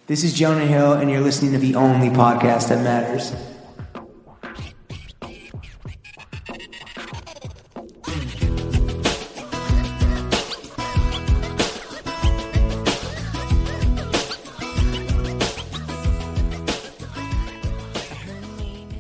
This is Jonah Hill, and you're listening to the only podcast that matters.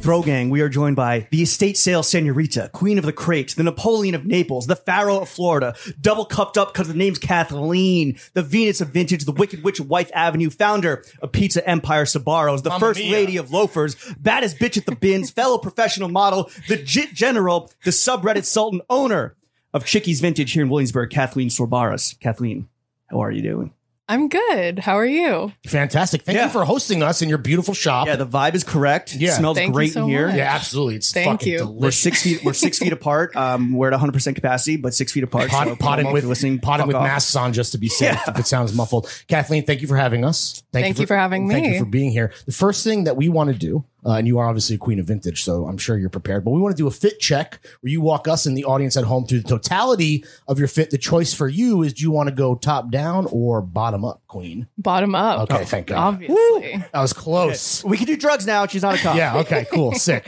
Throw Gang, we are joined by the estate sale senorita, queen of the crepes, the Napoleon of Naples, the Pharaoh of Florida, double cupped up because the name's Kathleen, the Venus of Vintage, the Wicked Witch of Wife Avenue, founder of Pizza Empire Sabaros, the first lady of loafers, baddest bitch at the bins, fellow professional model, the Jit General, the subreddit sultan, owner of Chickee's Vintage here in Williamsburg, Kathleen Sorbaras. Kathleen, how are you doing? I'm good. How are you? Fantastic. Thank you for hosting us in your beautiful shop. Yeah, the vibe is correct. Yeah. Smells Thank great you so in here. much. Yeah, absolutely. It's Thank fucking you. delicious. We're 6 feet apart. We're at 100% capacity, but 6 feet apart. Potting with fuck off. masks on just to be safe if it sounds muffled. Kathleen, thank you for having us. Thank you for having Thank me. you for being here. The first thing that we want to do, and you are obviously a queen of vintage, so I'm sure you're prepared, but we want to do a fit check where you walk us and the audience at home through the totality of your fit. The choice for you is, do you want to go top down or bottom up, queen? Bottom up. Okay, thank God. Obviously. That was close. We can do drugs now. She's not a cop. Yeah, okay, cool, sick.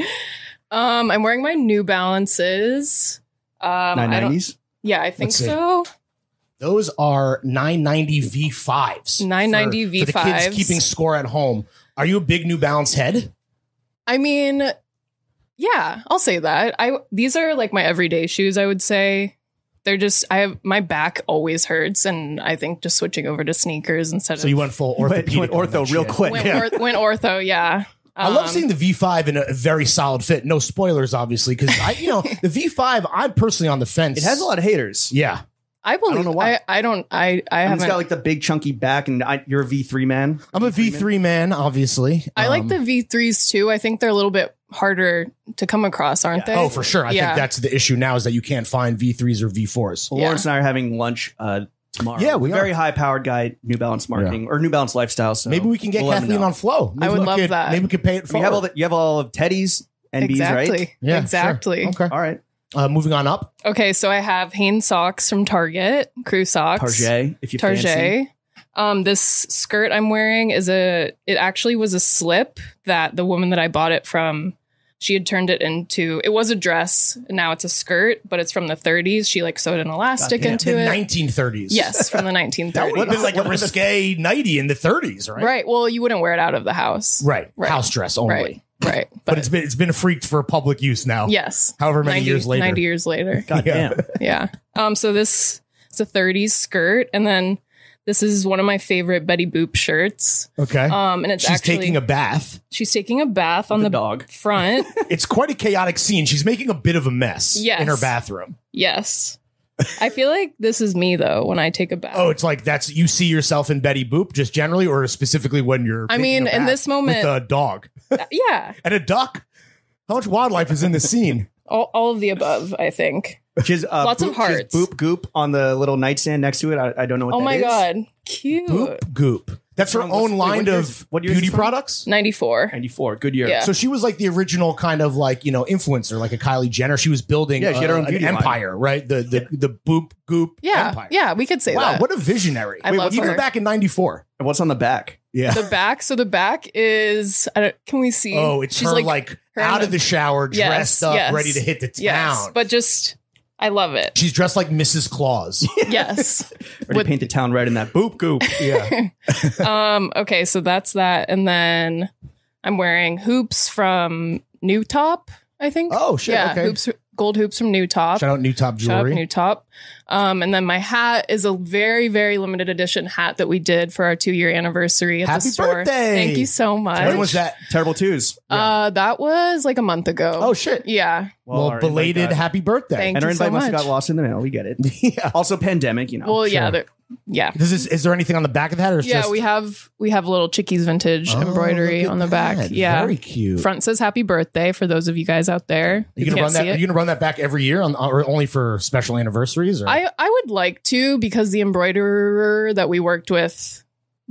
I'm wearing my New Balances. I don't- 990s. Yeah, I think Let's see. so. Those are 990 V5s. 990 For the kids V5s. keeping score at home. Are you a big New Balance head? I mean, yeah, I'll say that. These are like my everyday shoes, I would say. They're just, my back always hurts, and I think just switching over to sneakers instead So you went full orthopedic. Went on ortho that real shit. quick. went ortho, yeah. I love seeing the V5 in a very solid fit. No spoilers, obviously, because the V5, I'm personally on the fence. It has a lot of haters. Yeah. I believe. don't know why. I And haven't. it's got like the big chunky back, and you're a V3 man. I'm a V3 man, obviously. I like the V3s too. I think they're a little bit harder to come across, aren't they? Oh, for sure. I Yeah. think that's the issue now, is that you can't find V3s or V4s. Well, Lawrence and I are having lunch tomorrow. Yeah, we a very are. high powered guy, New Balance marketing or New Balance lifestyle. So Maybe we can get we'll let him Kathleen know. on flow. Maybe I would we love could- that. Maybe we could pay it You forward. have all of Teddy's NBs, Exactly. right? Yeah, Exactly. sure. Okay. All right. Moving on up. Okay, so I have Hanes socks from Target, crew socks. Target, if you fancy. Target. This skirt I'm wearing it actually was a slip that the woman that I bought it from, she had turned it into, it was a dress, and now it's a skirt, but it's from the 30s. She like sewed an elastic Goddamn. into The it. 1930s. Yes, from the 1930s. That would have been like a risque nighty in the 30s, right? Right. Well, you wouldn't wear it out of the house. Right. Right. House dress only. Right. Right. But it's been freaked for public use now. Yes. However many years later. 90 years later. God damn. Yeah. So this is a 30s skirt, and then this is one of my favorite Betty Boop shirts. Okay. And it's She's actually taking a bath. she's taking a bath on The the dog. front. It's quite a chaotic scene. She's making a bit of a mess Yes. in her bathroom. Yes. I feel like this is me though when I take a bath. Oh, it's like you see yourself in Betty Boop just generally, or specifically when you're I taking mean, a in bath this moment- with a dog Yeah. and a duck. How much wildlife is in the scene? All of the above, I think. She's, Lots of she's hearts. Boop Goop on the little nightstand next to it. I don't know what Oh that my is. God. Cute. Boop Goop. That's her What's- own wait, line what year is of beauty this from? products. 94. 94. Good year. Yeah. So she was like the original kind of like, influencer, like a Kylie Jenner. She was building Yeah, she had her own an beauty line. empire, right? The Boop Goop Yeah. empire. Yeah, we could say Wow, that. what a visionary. I love Even her. back in 94. And what's on the back? Yeah. The back. So the back is, can we see? Oh, it's She's her like her out in of the shower, Yes, dressed up, yes. ready to hit the town. Yes. But just, I love it. She's dressed like Mrs. Claus. Yes. Ready With- to paint the town red in that Boop Goop. Yeah. Okay, so that's that. And then I'm wearing hoops from New Top, I think. Oh, shit, Yeah, okay. gold hoops from New Top. Shout out New Top Shout out Jewelry. New Top. And then my hat is a very, very limited edition hat that we did for our 2-year anniversary at Happy the store. birthday! Thank you so much. When was that? Terrible twos. That was like a month ago. Oh, shit. Yeah. Well, our invite belated got- happy birthday. Thank And our you so invite must have much. got lost in the mail. We get it. Yeah. Also, pandemic, Well, yeah. Sure. Yeah. Is there anything on the back of that? Or it's Yeah, just, we have a little Chickee's vintage Oh, embroidery look at on the back. that. Yeah. Very cute. Front says happy birthday for those of you guys out there. You gonna can't run that? see Are it. you gonna run that back every year, or only for special anniversaries? Or? I would like to, because the embroiderer that we worked with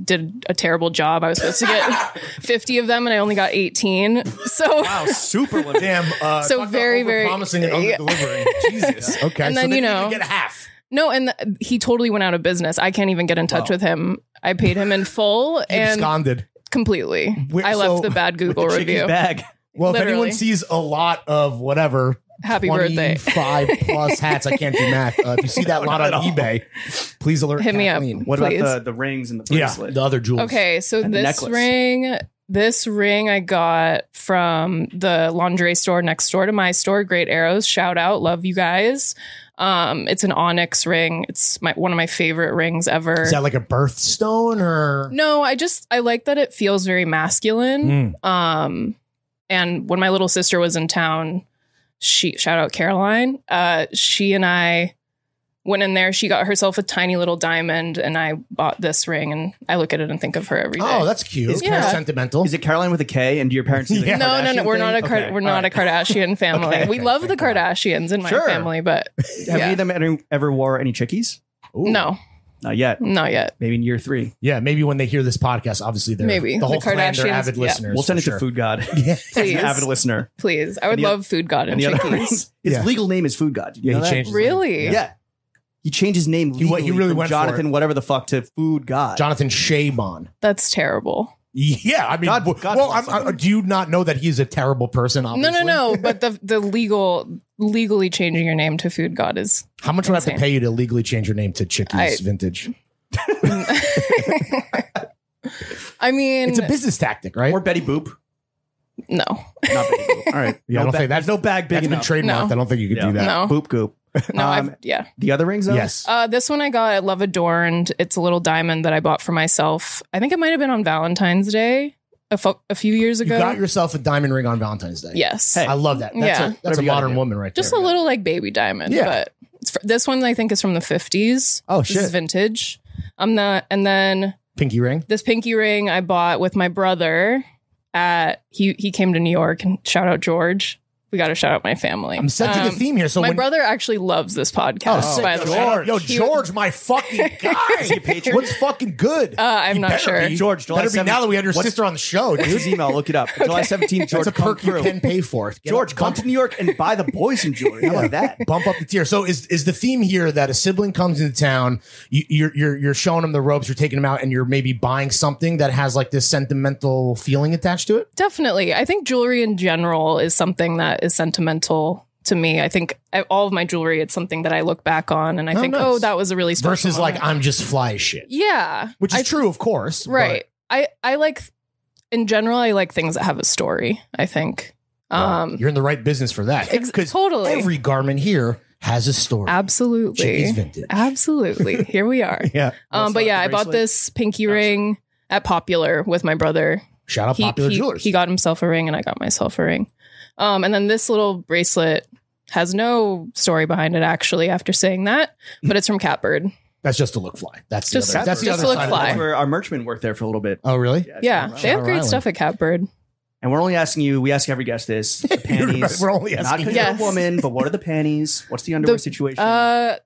did a terrible job. I was supposed to get 50 of them and I only got 18. So Wow, super limited. Damn. So very, very- promising and under delivering. Jesus. Okay. And so then, then you know- get half. no, and he totally went out of business. I can't even get in touch Wow. with him. I paid him in full He and absconded. completely. Wait, I so- left the bad Google With the Chickie's review. bag. Well, if Literally. anyone sees a lot of whatever, Happy birthday. 25 plus hats, I can't do math. If you see that lot on not at all. eBay, please alert Hit me up. Kathleen. What Please. about the rings and the Yeah, bracelet? the other jewels. Okay, so And the this necklace. ring I got from the lingerie store next door to my store, Great Arrows. Shout out, love you guys. It's an onyx ring. It's one of my favorite rings ever. Is that like a birthstone or? No, I like that it feels very masculine. And when my little sister was in town, shout out Caroline, she and I went in there. She got herself a tiny little diamond, and I bought this ring, and I look at it and think of her every day. Oh, that's cute. It's kind of Yeah. sentimental. Is it Caroline with a K? And do your parents see the Yeah. no, Kardashian we're not thing? Okay. we're not a Kardashian family. Okay, we okay, love the thank God. Kardashians in my Sure. family, but Have yeah. any of them ever wore any chickies? Ooh. no, Not yet. not yet. Maybe in year 3. Yeah, maybe when they hear this podcast, obviously they're Maybe. the whole The clan, they're Kardashians, avid yeah. listeners. We'll send it for to sure. Food God. Yeah. As an Please. avid listener. Please, I would And the love Food God and And the other Chickies. his Yeah. legal name is Food God. Did you Yeah, know he that? changed his Really? name. Yeah. He changed his name He legally really from went for Jonathan it. whatever the fuck to Food God. Jonathan Shabon. That's terrible. Yeah, I mean, God well, bless him. do you not know that he's a terrible person? Obviously? No. But the legally changing your name to Food God is. How much would I have to Insane. pay you to legally change your name to Chickie's I- Vintage? I mean, It's a business tactic, right? Or Betty Boop. no, Not Betty Boop. All right. Yeah, I don't think there's no bag big That's been enough. trademarked. No. I don't think you could Yeah. do that. no, Boop Goop. no. Um, The other rings though? Yes. This one I got at Love Adorned. It's a little diamond that I bought for myself. I think it might have been on Valentine's Day a few years You ago. got yourself a diamond ring on Valentine's Day. Yes. Hey. I love that. That's Yeah. a Whatever you gotta modern do. woman right Just there. a little like baby diamond. Yeah. But this one I think is from the 50s. Oh, This is shit. vintage. And then Pinky ring. this pinky ring I bought with my brother at he came to New York, and shout out George. We got to shout out my family. I'm sensing a theme here. So my when, brother actually loves this podcast. sick. by the way. George. Yo, George, my fucking guy. What's fucking good? I'm He not better sure. be. George, July better be 7th. now that we had your What's- sister on the show, What's dude. his email? Look it up. July 17th, George, That's a come perk you through. can pay for. Get George, up- come to New York and buy the boys some jewelry. How about that? Bump up the tier. So is the theme here that a sibling comes into town, you're showing them the ropes, you're taking them out, and you're maybe buying something that has like this sentimental feeling attached to it? Definitely. I think jewelry in general is something that is sentimental to me. I think all of my jewelry, it's something that I look back on and I think, nice. oh, that was a really special Versus like moment. I'm just fly as shit, Yeah. which is true, of course. but- Right. I like, in general, I like things that have a story, I think. You're in the right business for that. Because totally. every garment here has a story. Absolutely. Chickie's Vintage. Absolutely. Here we are. Yeah. But yeah, I bought this pinky ring at Popular with my brother. Shout out Popular Jewelers. He got himself a ring and I got myself a ring. And then this little bracelet has no story behind it, actually, after saying that, but it's from Catbird. That's just to look fly. That's Just- the other, that's the just other to look side fly. of That's it. where our merchman worked there for a little bit. Oh, really? Yeah, they have Shout great out stuff at Catbird. And we're only asking you, we ask every guest this. The panties. We're only Not asking because you. you're a Yes. woman, but what are the panties? What's the underwear situation?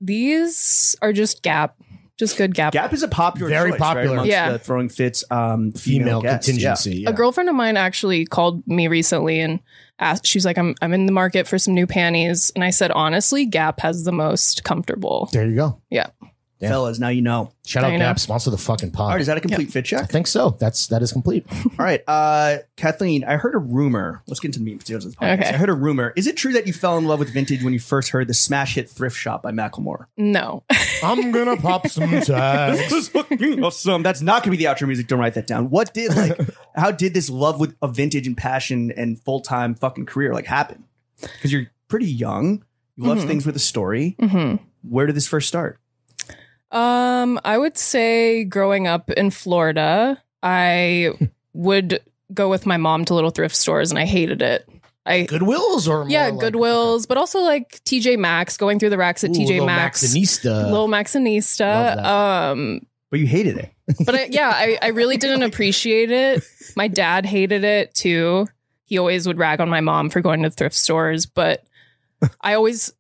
These are just Gap. Just good Gap. Gap is a popular Very choice, popular. right, amongst Yeah. the throwing fits Female guests. contingency. Yeah. A girlfriend of mine actually called me recently and asked, she's like, I'm in the market for some new panties. And I said, honestly, Gap has the most comfortable. There you go. Yeah. Yeah. Fellas, now you know. Shout out I know. Gap, sponsor the fucking pod. All right, is that a complete fit I check? think so. That is complete. All right, Kathleen, I heard a rumor. Let's get into the meat and potatoes of this podcast. Okay. I heard a rumor. Is it true that you fell in love with vintage when you first heard the smash hit Thrift Shop by Macklemore? No. I'm gonna pop some tags. This is fucking awesome. That's not going to be the outro music. Don't write that down. What did how did this love of vintage and passion and full time fucking career happen? Because you're pretty young. You love things with a story. Where did this first start? I would say growing up in Florida, I would go with my mom to little thrift stores and I hated it. Goodwills or Yeah, more like- Goodwills, but also like TJ Maxx, going through the racks at Ooh, TJ little Maxx. Maxxinista. Little Maxxinista. Love But you hated it. But I really didn't appreciate it. My dad hated it too. He always would rag on my mom for going to thrift stores, but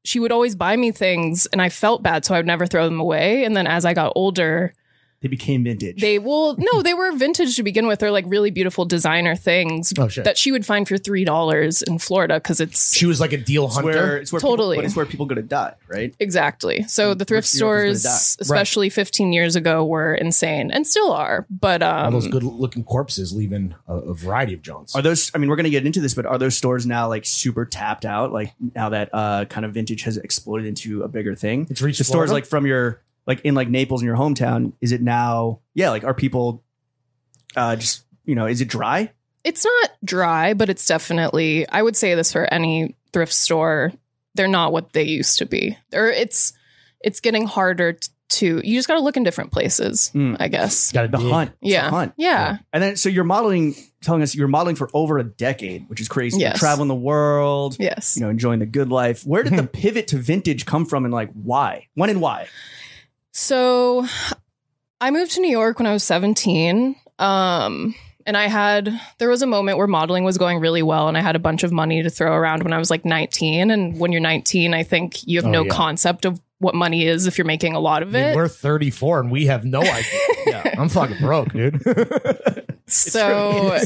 she would always buy me things and I felt bad, so I would never throw them away. And then as I got older, They became vintage. No, they were vintage to begin with. They're like really beautiful designer things that she would find for $3 in Florida because she was like a deal hunter. It's where totally. It's where people go to die, right? Exactly. So the thrift stores, especially 15 years ago, were insane and still are. But all those good looking corpses leaving a variety of Johns. Are those? I mean, we're going to get into this, but are those stores now like super tapped out? Like now that kind of vintage has exploded into a bigger thing. It's reached the stores like from your. Like in like Naples in your hometown, is it now? Yeah, like are people just is it dry? It's not dry, but it's definitely. I would say this for any thrift store, they're not what they used to be. Or it's getting harder to. You just got to look in different places, I guess. Got the hunt, yeah, hunt, yeah. And then so you're telling us you're modeling for over a decade, which is crazy. Yes. You're traveling the world, yes, enjoying the good life. Where did the pivot to vintage come from, and like why? When and why? So I moved to New York when I was 17. And there was a moment where modeling was going really well and I had a bunch of money to throw around when I was like 19. And when you're 19, I think you have no concept of what money is if you're making a lot of it. We're 34 and we have no idea. I'm fucking broke, dude. So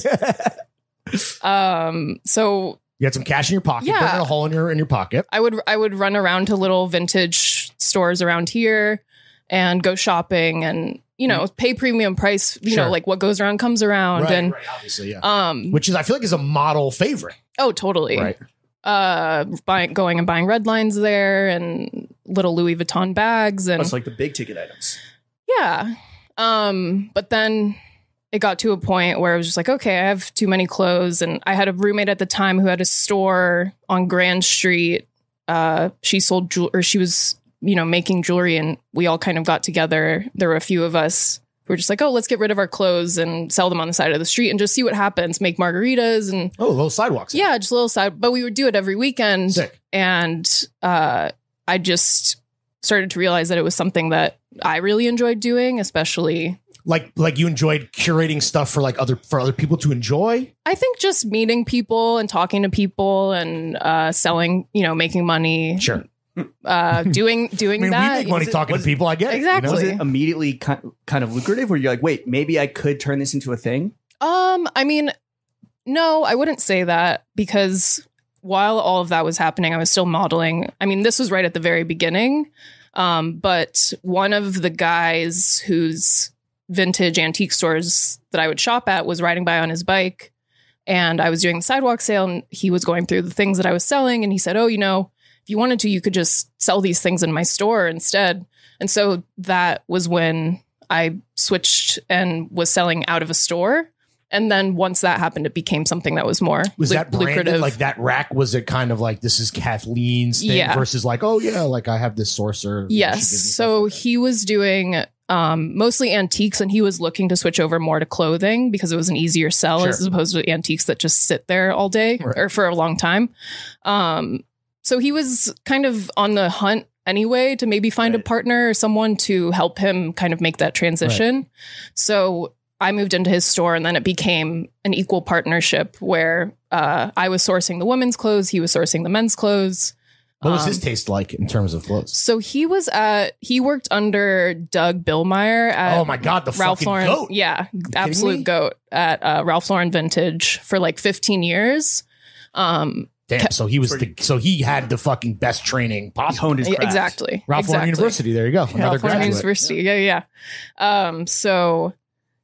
you had some cash in your pocket, burning a hole in your pocket. I would run around to little vintage stores around here and go shopping and, pay premium price, you know, like what goes around comes around. Right, obviously, yeah. Which is, I feel like is a model favorite. Oh, totally. Right. Going and buying red lines there and little Louis Vuitton bags. And it's like the big ticket items. Yeah. But then it got to a point where I was just like, okay, I have too many clothes. And I had a roommate at the time who had a store on Grand Street. She sold she was, making jewelry, and we all kind of got together. There were a few of us who were just like, oh, let's get rid of our clothes and sell them on the side of the street and just see what happens, make margaritas and little sidewalks. Yeah, just a little side. But we would do it every weekend. Sick. And I just started to realize that it was something that I really enjoyed doing, especially like you enjoyed curating stuff for like other people to enjoy. I think just meeting people and talking to people and selling, making money. Sure. Doing I mean, that. we make money talking to people. I get exactly. it. Was it immediately kind of lucrative where you're like, wait, maybe I could turn this into a thing? I mean, no, I wouldn't say that, because while all of that was happening, I was still modeling. I mean, this was right at the very beginning. But one of the guys whose vintage antique stores that I would shop at was riding by on his bike, and I was doing the sidewalk sale, and he was going through the things that I was selling, and he said, oh, if you wanted to, you could just sell these things in my store instead. And so that was when I switched and was selling out of a store. And then once that happened, it became something that was more that branded, lucrative. like that rack? Was it kind of like, this is Kathleen's thing versus like, oh yeah, like I have this sorcerer. Yes. So he was doing mostly antiques, and he was looking to switch over more to clothing because it was an easier sell as opposed to antiques that just sit there all day or for a long time. So he was kind of on the hunt anyway to maybe find a partner or someone to help him kind of make that transition. Right. So I moved into his store, and then it became an equal partnership where I was sourcing the women's clothes. He was sourcing the men's clothes. What was his taste like in terms of clothes? So he worked under Doug Billmeyer at oh my God, the Ralph fucking Lauren. goat. Yeah, absolute goat at Ralph Lauren Vintage for like 15 years. Damn, so he had the fucking best training possible. He honed his craft. Exactly. Ralph Lauren University. There you go. Ralph Lauren University. Yeah. So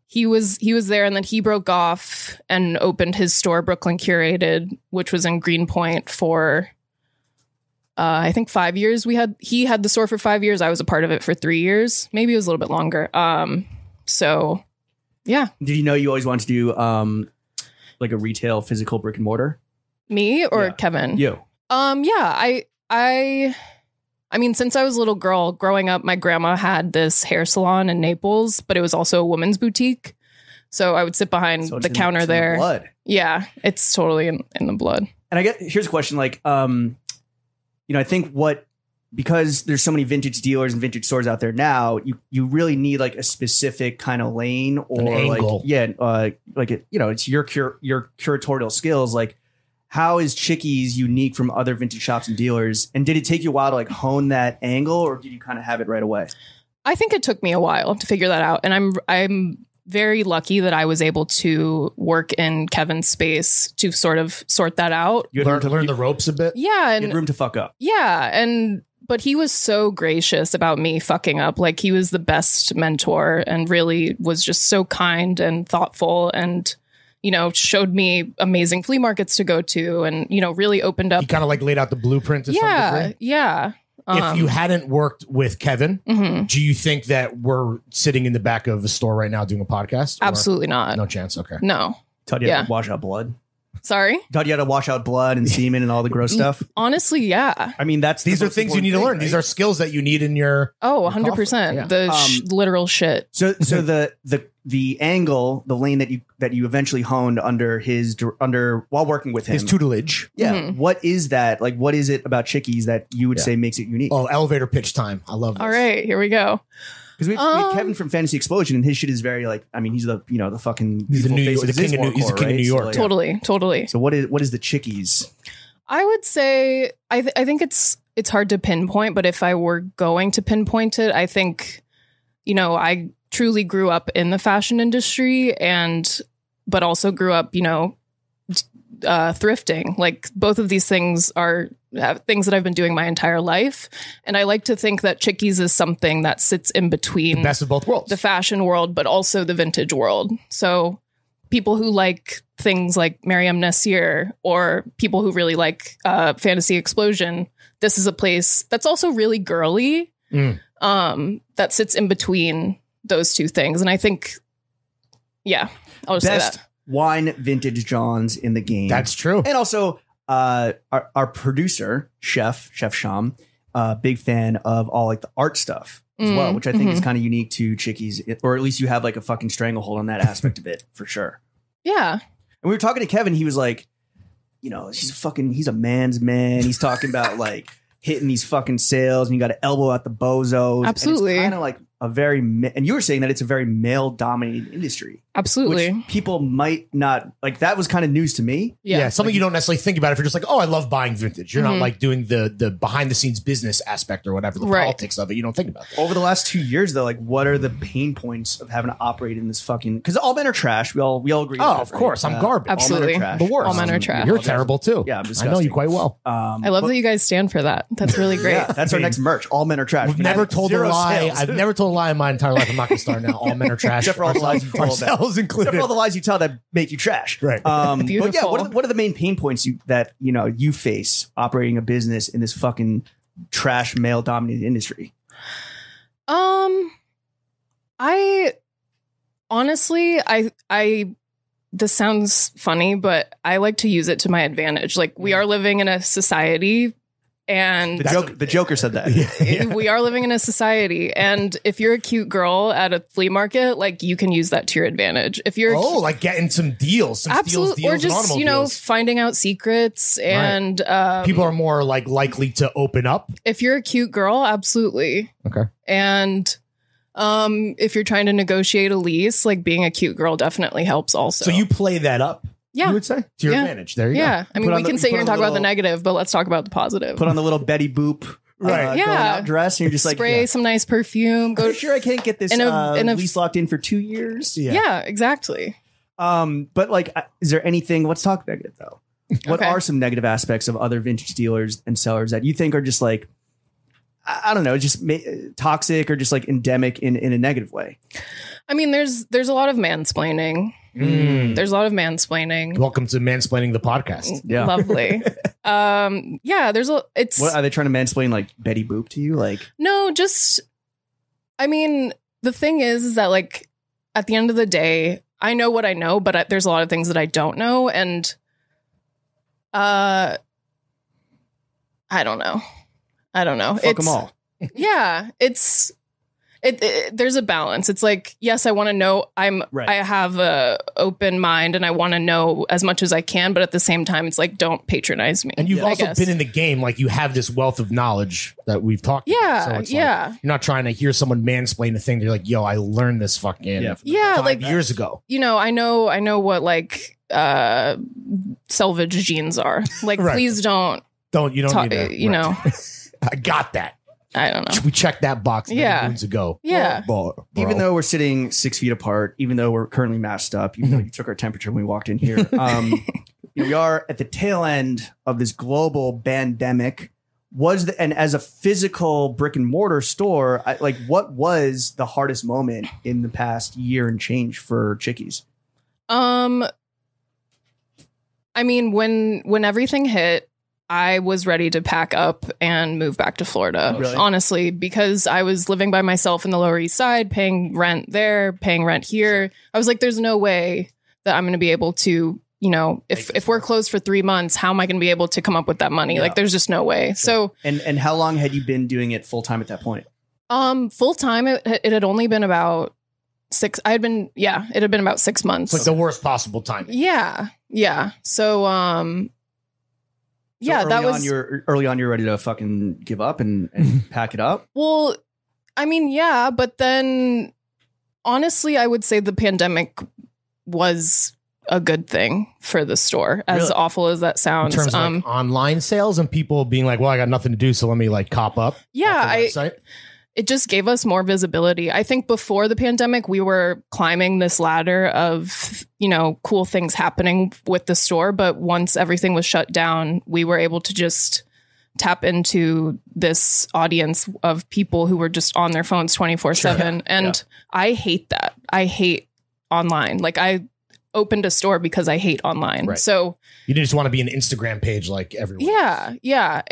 he was there, and then he broke off and opened his store, Brooklyn Curated, which was in Greenpoint for I think 5 years. He had the store for 5 years. I was a part of it for 3 years. Maybe it was a little bit longer. So yeah. Did you know you always wanted to do like a retail physical brick and mortar? Me or Kevin? You. Yeah, I mean, since I was a little girl growing up, my grandma had this hair salon in Naples, but it was also a women's boutique. So I would sit behind the counter there. Blood. Yeah, it's totally in the blood. And here's a question, like, I think because there's so many vintage dealers and vintage stores out there now, you really need like a specific kind of lane or it's your curatorial skills. Like, how is Chickee's unique from other vintage shops and dealers? And did it take you a while to like hone that angle, or did you kind of have it right away? I think it took me a while to figure that out. And I'm very lucky that I was able to work in Kevin's space to sort of sort that out. You had Learn the ropes a bit. Yeah. you And had room to fuck up. yeah. But he was so gracious about me fucking up. Like, he was the best mentor and really was just so kind and thoughtful and, showed me amazing flea markets to go to and, really opened up. He kind of like laid out the blueprint to some degree. Yeah. If you hadn't worked with Kevin, Mhm. do you think that we're sitting in the back of a store right now doing a podcast? Or Absolutely not. no chance. Okay. No. Taught you how to wash out blood. Sorry. Taught you how to wash out blood and semen and all the gross stuff. Honestly, yeah. I mean, These are things you need to learn. These are skills that you need in your. Oh, Your 100%. coffee, The literal shit. So the angle, the lane that you eventually honed under while working with him, His tutelage. Yeah. Mhm. What is that? Like, what is it about Chickee's that you would say makes it unique? Oh, elevator pitch time. I love this. All right, here we go. Because we have Kevin from Fantasy Explosion, and his shit is very like. I mean, he's the the fucking. He's the beautiful New face York- of the king of New- Zizwar he's the core, king of right? New So, York. like, Totally. So what is the Chickees? I would say I think it's hard to pinpoint, but if I were going to pinpoint it, I think I truly grew up in the fashion industry but also grew up thrifting. Like, both of these things are things that I've been doing my entire life, and I like to think that Chickees is something that sits in between Best of both worlds. the fashion world but also the vintage world. So people who like things like Mariam Nasir or people who really like Fantasy Explosion, this is a place that's also really girly, that sits in between those two things. And I think, I'll just say Best that. wine vintage Johns in the game. That's true. And also, our producer, Chef Sham, big fan of all like the art stuff as well, which I think is kind of unique to Chickees, or at least you have like a fucking stranglehold on that aspect of it for sure. Yeah. And we were talking to Kevin, he was like, he's a man's man. He's talking about like hitting these fucking sales and you got to elbow out the bozos. Absolutely. And it's kind of like a very, and you were saying that it's a very male dominated industry. Absolutely. Which people might not like. That was kind of news to me. Yeah, something you don't necessarily think about if you're just like, oh, I love buying vintage. You're not like doing the behind the scenes business aspect or whatever, the politics of it. You don't think about that. Over the last 2 years, though, like, what are the pain points of having to operate in this fucking? Because all men are trash. We all agree. Oh, with of that, course, right? I'm garbage. Absolutely. All men are trash. The worst. All men are trash. You're terrible too. Yeah, I'm I know disgusting. you quite well. I love that you guys stand for that. That's really great. Yeah, that's our next merch. All men are trash. We've We never have told a zero lie. sales. I've never told a lie in my entire life. I'm not going to start now. All men are trash. Except for all the lies you told ourselves included. Except for all the lies you tell that make you trash. Right. But yeah, Beautiful. what are the main pain points that you face operating a business in this fucking trash male dominated industry? I honestly, this sounds funny, but I like to use it to my advantage. Like, we are living in a society, and The Joker said that. we are living in a society, and if you're a cute girl at a flea market, like, you can use that to your advantage. If you're like getting some deals, some absolutely, or deals, and just automobiles. finding out secrets, and People are more like likely to open up. if you're a cute girl, absolutely. Okay. And if you're trying to negotiate a lease, like, being a cute girl definitely helps also. So you play that up. Yeah. You would say to your Yeah. advantage. There you Yeah. I mean, Put on we the- can sit put here and on talk the about the little- negative, but let's talk about the positive. Put on the little Betty Boop, Yeah. going out dress, and you're just like, Spray some nice perfume. Go Go. sure I can't get this in a- lease locked in for 2 years. go. Yeah, exactly. But like, is there anything? Let's talk negative though. What Okay. are some negative aspects of other vintage dealers and sellers that you think are just like, I don't know, just toxic or just like endemic in a negative way? I mean, there's a lot of mansplaining. There's a lot of mansplaining. Welcome to Mansplaining the Podcast. Yeah. Lovely. It's What are they trying to mansplain like Betty Boop to you? Like, no, just, I mean, the thing is that, like, at the end of the day, I know what I know, but there's a lot of things that I don't know. And I don't know. fuck them all. Yeah, there's a balance. It's like, yes, I want to know. Right. I have a open mind and I want to know as much as I can, but at the same time, it's like, don't patronize me. And you've I also guess. been in the game, like you have this wealth of knowledge that we've talked about. Yeah, So it's like, yeah. you're not trying to hear someone mansplain a thing. You're like, yo, I learned this fucking Yeah, 5 like, years ago. you know, I know what, like, selvage jeans are. Like, Right. please don't You don't talk, need to. you know. I got that. I don't know. We checked that box many moons ago. Yeah. Bro. Even though we're sitting 6 feet apart, even though we're currently masked up, even though you took our temperature when we walked in here, we are at the tail end of this global pandemic. And as a physical brick and mortar store, what was the hardest moment in the past year and change for Chickee's? I mean, when everything hit, I was ready to pack up and move back to Florida, Really? honestly, because I was living by myself in the Lower East Side, paying rent there, paying rent here. I was like, there's no way that I'm going to be able to, if we're closed for 3 months, how am I going to be able to come up with that money? Yeah. Like, there's just no way. So, and how long had you been doing it full time at that point? full time, it had only been about it had been about 6 months. It's like the worst possible time. Yeah. So, that was early on. You're ready to fucking give up and pack it up. Well, I mean, yeah, but then honestly, I would say the pandemic was a good thing for the store, as Really? awful as that sounds. In terms of like online sales and people being like, well, I got nothing to do, so let me like cop up. Yeah, website. It just gave us more visibility. I think before the pandemic, we were climbing this ladder of, cool things happening with the store. But once everything was shut down, we were able to just tap into this audience of people who were just on their phones 24/7. And I hate that. I hate online. Like, I opened a store because I hate online. Right. So You just want to be an Instagram page like everyone. yeah.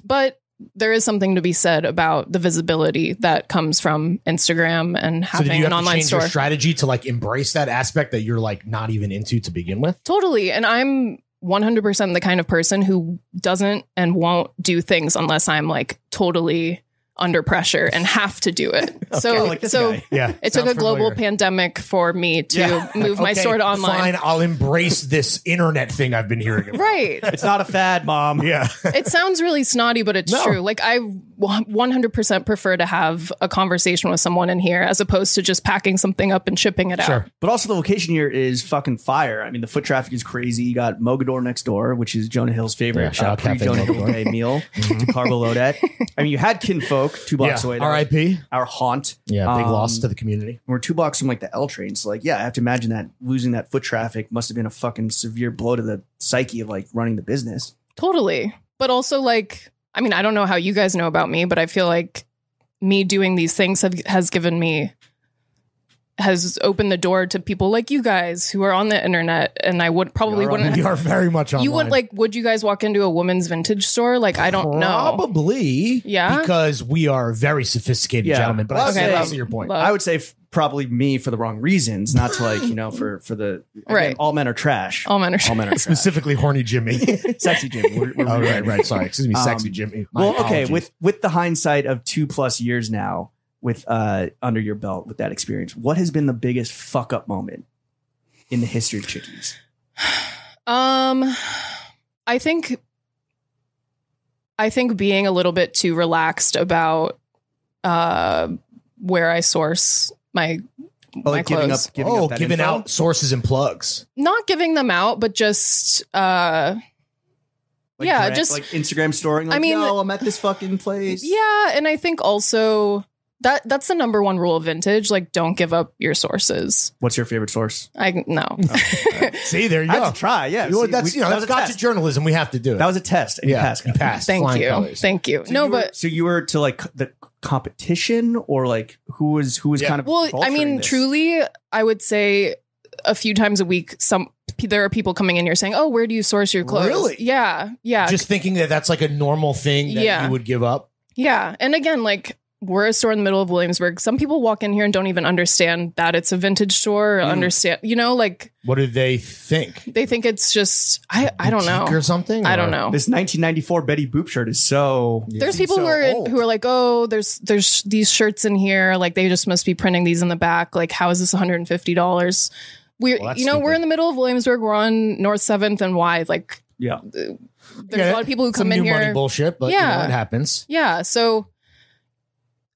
But there is something to be said about the visibility that comes from Instagram and So did having you an have to online change store. your strategy to like embrace that aspect that you're like not even into to begin with? Totally. And I'm 100% the kind of person who doesn't and won't do things unless I'm like totally under pressure and have to do it. So, like this so guy. Yeah. it took a sounds global familiar. pandemic for me to move my Okay, store to online. Fine, I'll embrace this internet thing I've been hearing about. Right. It's not a fad, Mom. Yeah. It sounds really snotty, but it's No. true. Like, I 100% prefer to have a conversation with someone in here as opposed to just packing something up and shipping it out. Sure. But also the location here is fucking fire. I mean, the foot traffic is crazy. You got Mogador next door, which is Jonah Hill's favorite Yeah, shout out Cafe Jonah Hill Mogador. Day meal to Carbo Lodette. I mean, you had Kinfolk 2 blocks away. That was R.I.P. our haunt. Yeah, big Um, loss to the community. We're 2 blocks from like the L train. So like, yeah, I have to imagine that losing that foot traffic must have been a fucking severe blow to the psyche of like running the business. Totally. But also, like, I mean, I don't know how you guys know about me, but I feel like me doing these things has opened the door to people like you guys who are on the internet, and I wouldn't. We are very much online. You wouldn't like. Would you guys walk into a women's vintage store? Like, I don't know. Probably. Yeah? Because we are very sophisticated Yeah. gentlemen. But Well, I okay, see your point. love- I would say probably me for the wrong reasons, not to like, for the again, Right. all men are trash. All men are All men are trash. Specifically horny Jimmy. Sexy Jim. We're Oh, rebranding. right. Sorry. Excuse me. Sexy Jimmy. My Well, okay, apologies. with the hindsight of 2+ years now, with under your belt with that experience, what has been the biggest fuck up moment in the history of Chickee's? I think being a little bit too relaxed about where I source my Like giving up, clothes. that giving info? out sources and plugs. Not giving them out, but just Like yeah, just like Instagram storing. Like, I mean, yo, I'm at this fucking place. yeah, and I think also that's the number one rule of vintage. Like, don't give up your sources. What's your favorite source? I no. See, there you I go. have to try. Yeah, You know, See, that's that that's was a gotcha test. journalism. We have to do it. That was a test. And you passed. you passed. Thank Flying you. colors. Thank you. So No, you were- but so you were to like the competition, or like who was Yeah. kind of well, I culturing mean, this? truly, I would say a few times a week, there are people coming in here saying, "Oh, where do you source your clothes?" Really? Yeah, yeah, Just thinking that that's like a normal thing that Yeah. you would give up. yeah. And again, like, we're a store in the middle of Williamsburg. Some people walk in here and don't even understand that it's a vintage store. Or understand, like What do they think? they think it's just I don't know. Boutique or something? I Or- don't know. This 1994 Betty Boop shirt is so. There's seems people so old. who are like, oh, there's these shirts in here. Like, they just must be printing these in the back. Like, how is this $150? We're Well, that's we're stupid. in the middle of Williamsburg. We're on North 7th and Y. Like, Yeah. there's Yeah, a lot of people who some come in new money here. bullshit, but Yeah. it happens. Yeah. So,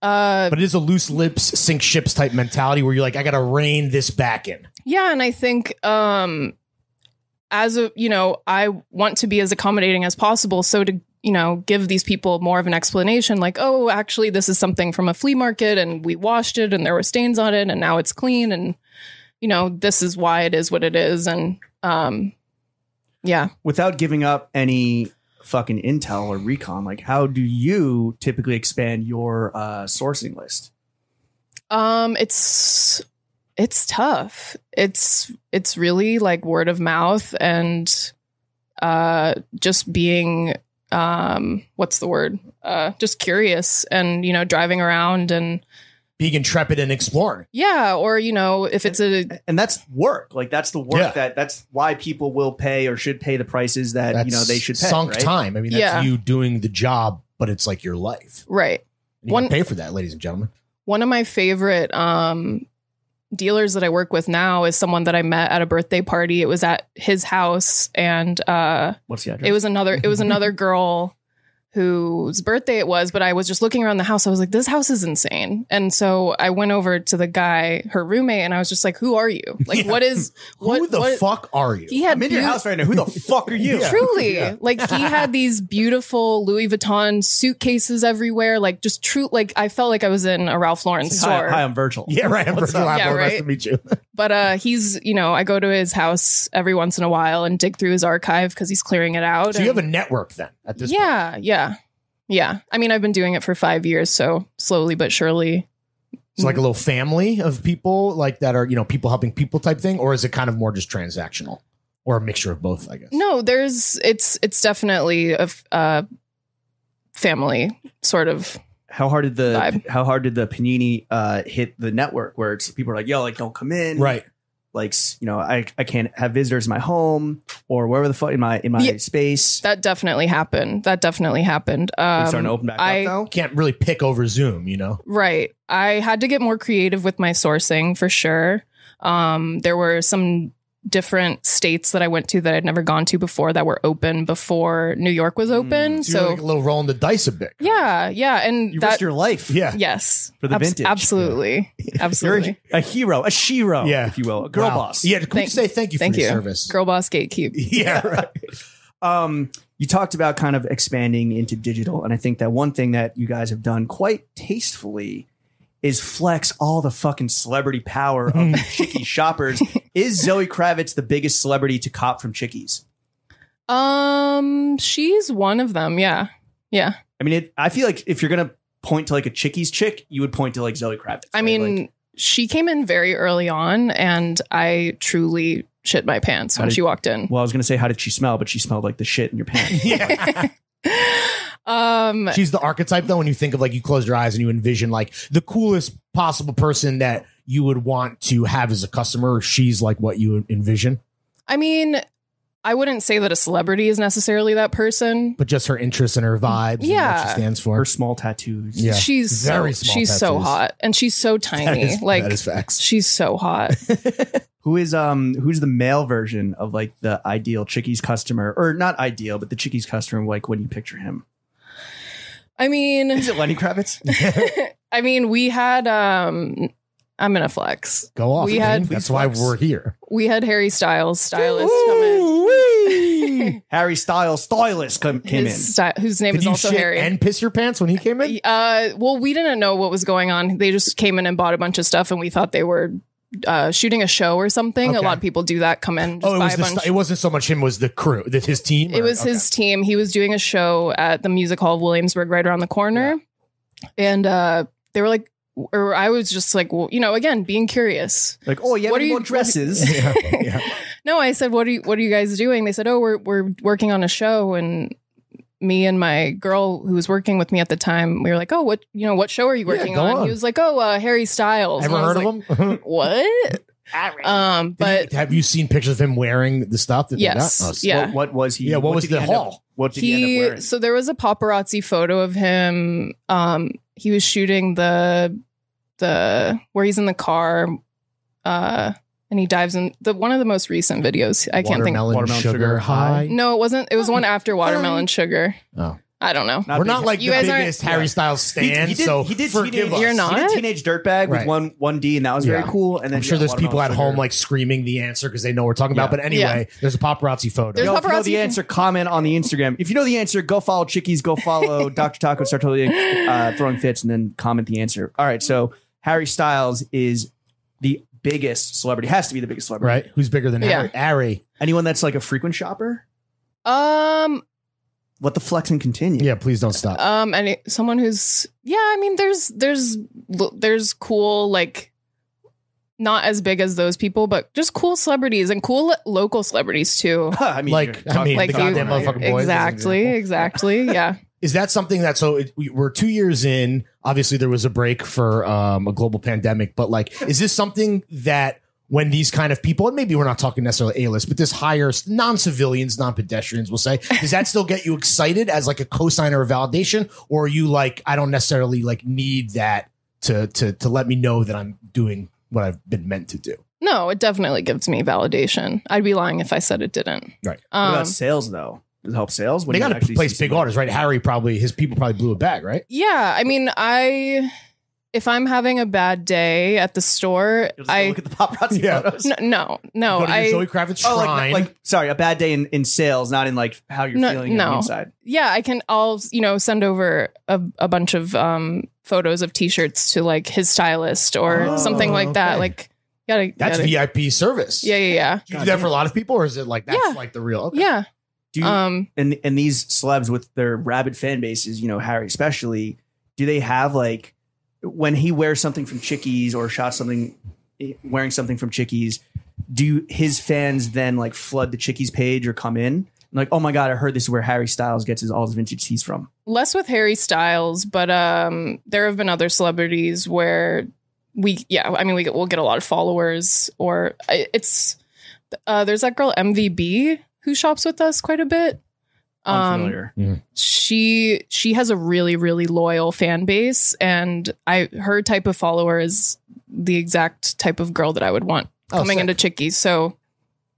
But it is a loose lips sink ships type mentality where you're like, I gotta rein this back in. yeah. And I think, as a, I want to be as accommodating as possible. So to give these people more of an explanation, like, oh, actually, this is something from a flea market and we washed it and there were stains on it and now it's clean. And, this is why it is what it is. And yeah. Without giving up any fucking intel or recon, like how do you typically expand your sourcing list? It's tough. It's really like word of mouth and just being what's the word? Just curious and driving around and being intrepid and exploring. Yeah, or if it's and that's work. Like that's the work that's why people will pay or should pay the prices that they should pay. Sunk right? time. I mean, that's you doing the job, but it's like your life. Right. And you gotta pay for that, ladies and gentlemen. One of my favorite dealers that I work with now is someone that I met at a birthday party. It was at his house, and what's the address? It was another girl whose birthday it was, but I was just looking around the house. I was like, this house is insane. And so I went over to the guy, her roommate, and I was just like, who are you? Like, who the fuck are you? He had I'm in your house right now. Who the fuck are you? Truly. Like, he had these beautiful Louis Vuitton suitcases everywhere. Like, just true. Like, I felt like I was in a Ralph Lauren store. Hi, I'm Virgil. Yeah, right. I'm Virgil. Yeah, right. Nice to meet you. But he's, I go to his house every once in a while and dig through his archive because he's clearing it out. So you have a network then at this point? Yeah. I mean, I've been doing it for 5 years, so slowly but surely. It's like a little family of people like that are, people helping people type thing, or is it kind of more just transactional or a mixture of both, I guess? No, it's definitely a family sort of. How hard did the vibe. panini hit the network where it's people are like, yo, like don't come in. Right. Like, I can't have visitors in my home or wherever the fuck in my space. That definitely happened. It's starting to open back up though. Can't really pick over Zoom, Right. I had to get more creative with my sourcing for sure. There were some different states that I went to that I'd never gone to before that were open before New York was open. So you're like a little rolling the dice a bit. Yeah. And you risked your life. Yeah. Yes. For the vintage. Absolutely. Yeah. Absolutely. You're a hero, a shero, if you will. A girl boss. Yeah. Could you say thank you for your service? Girl boss gatekeep. Yeah. Right. You talked about kind of expanding into digital. And I think that one thing that you guys have done quite tastefully is flex all the fucking celebrity power of the Chickee shoppers. Is Zoe Kravitz the biggest celebrity to cop from Chickees? She's one of them. Yeah. Yeah. I mean, I feel like if you're going to point to like a Chickees chick, you would point to like Zoe Kravitz. I mean, she came in very early on and I truly shit my pants when she walked in. Well, I was going to say, how did she smell? But she smelled like the shit in your pants. Yeah. She's the archetype though. When you think of like, you close your eyes and you envision like the coolest possible person that you would want to have as a customer. She's like what you envision. I mean, I wouldn't say that a celebrity is necessarily that person, but just her interests and her vibes. And what she stands for. Her small tattoos. Yeah. She's very small. She's tattoos. So hot and she's so tiny. That is facts. She's so hot. Who's the male version of like the ideal Chickees customer, or not ideal, but the Chickees customer? Like when you picture him. I mean, is it Lenny Kravitz? I mean, we had, I'm going to flex. Go off. That's why we're here. We had Harry Styles, stylist, come in. Harry Styles, stylist came in. Whose name is also Harry. And piss your pants when he came in? Well, we didn't know what was going on. They just came in and bought a bunch of stuff and we thought they were shooting a show or something. Okay. A lot of people do that, come in, just buy a bunch. It wasn't so much him, was the crew, his team? It was his team. He was doing a show at the Music Hall of Williamsburg right around the corner. Yeah. And they were like, or I was just like, well, again, being curious. Like, oh, yeah, what are you more dresses? Yeah. No, I said, what are you guys doing? They said, oh, we're working on a show. And me and my girl who was working with me at the time, we were like, oh, what show are you working on? He was like, oh, Harry Styles. Ever heard of him? What? But have you seen pictures of him wearing the stuff? Yes. Yeah. What was he? Yeah. What was the haul? What did he end up wearing? So there was a paparazzi photo of him. He was shooting the where he's in the car, and he dives in one of the most recent videos. I can't think. Watermelon sugar high. No, it wasn't. It was one after Watermelon Sugar. Oh. I don't know. We're not like You the guys aren't- biggest Harry Styles stan, He so did forgive us. You're not? He did Teenage Dirtbag Right. with one D, and that was very Yeah. cool. And then I'm sure there's people at Watermelon home Sugar. like screaming the answer because they know what we're talking about. Yeah. But anyway, there's a paparazzi photo. There's Yo, if you know paparazzi the answer, comment on the Instagram. If you know the answer, go follow Chickee's, go follow Dr. Taco, start totally throwing fits, and then comment the answer. All right, so Harry Styles is the biggest celebrity, has to be the biggest celebrity. Right? Who's bigger than Yeah. Harry? Anyone that's like a frequent shopper? Let the flexing continue. Yeah, please don't stop. and someone who's I mean, there's cool, like, not as big as those people, but just cool celebrities and cool local celebrities too. I mean, Like, you're talking like the you- goddamn motherfucking boys. as an example. Exactly. Yeah. Is that something that we're 2 years in? Obviously, there was a break for a global pandemic, but like, is this something that when these kind of people, and maybe we're not talking necessarily A-list, but this higher non-civilians, non-pedestrians, we'll say, does that still get you excited as like a cosigner or validation, or are you like, I don't necessarily like need that to let me know that I'm doing what I've been meant to do? No, it definitely gives me validation. I'd be lying if I said it didn't. Right. What about sales though? Does it help sales? When They you got to actually place see big somebody? orders, right? Harry his people probably blew a bag, right? Yeah, I mean, if I'm having a bad day at the store, You'll just go look at the paparazzi Yeah. photos. no, Go to your Zoe Kravitz Oh, shrine. like sorry, a bad day in sales, not in like how you're feeling on the inside. Yeah, I'll send over a bunch of photos of t-shirts to like his stylist or something like that. okay. Like, That's gotta, VIP service. yeah. Do you do that for a lot of people, or is it like that's Yeah. like the real? Okay. Yeah. Do you, and these celebs with their rabid fan bases, Harry especially, do they have like when he wears something from Chickee's or shot something wearing something from Chickee's, do his fans then like flood the Chickee's page or come in? Like, oh my God, I heard this is where Harry Styles gets all his vintage tees from. Less with Harry Styles, but there have been other celebrities where we'll get a lot of followers, or there's that girl MVB who shops with us quite a bit. Unfamiliar. She has a really, really loyal fan base, and her type of follower is the exact type of girl that I would want coming into Chickee. So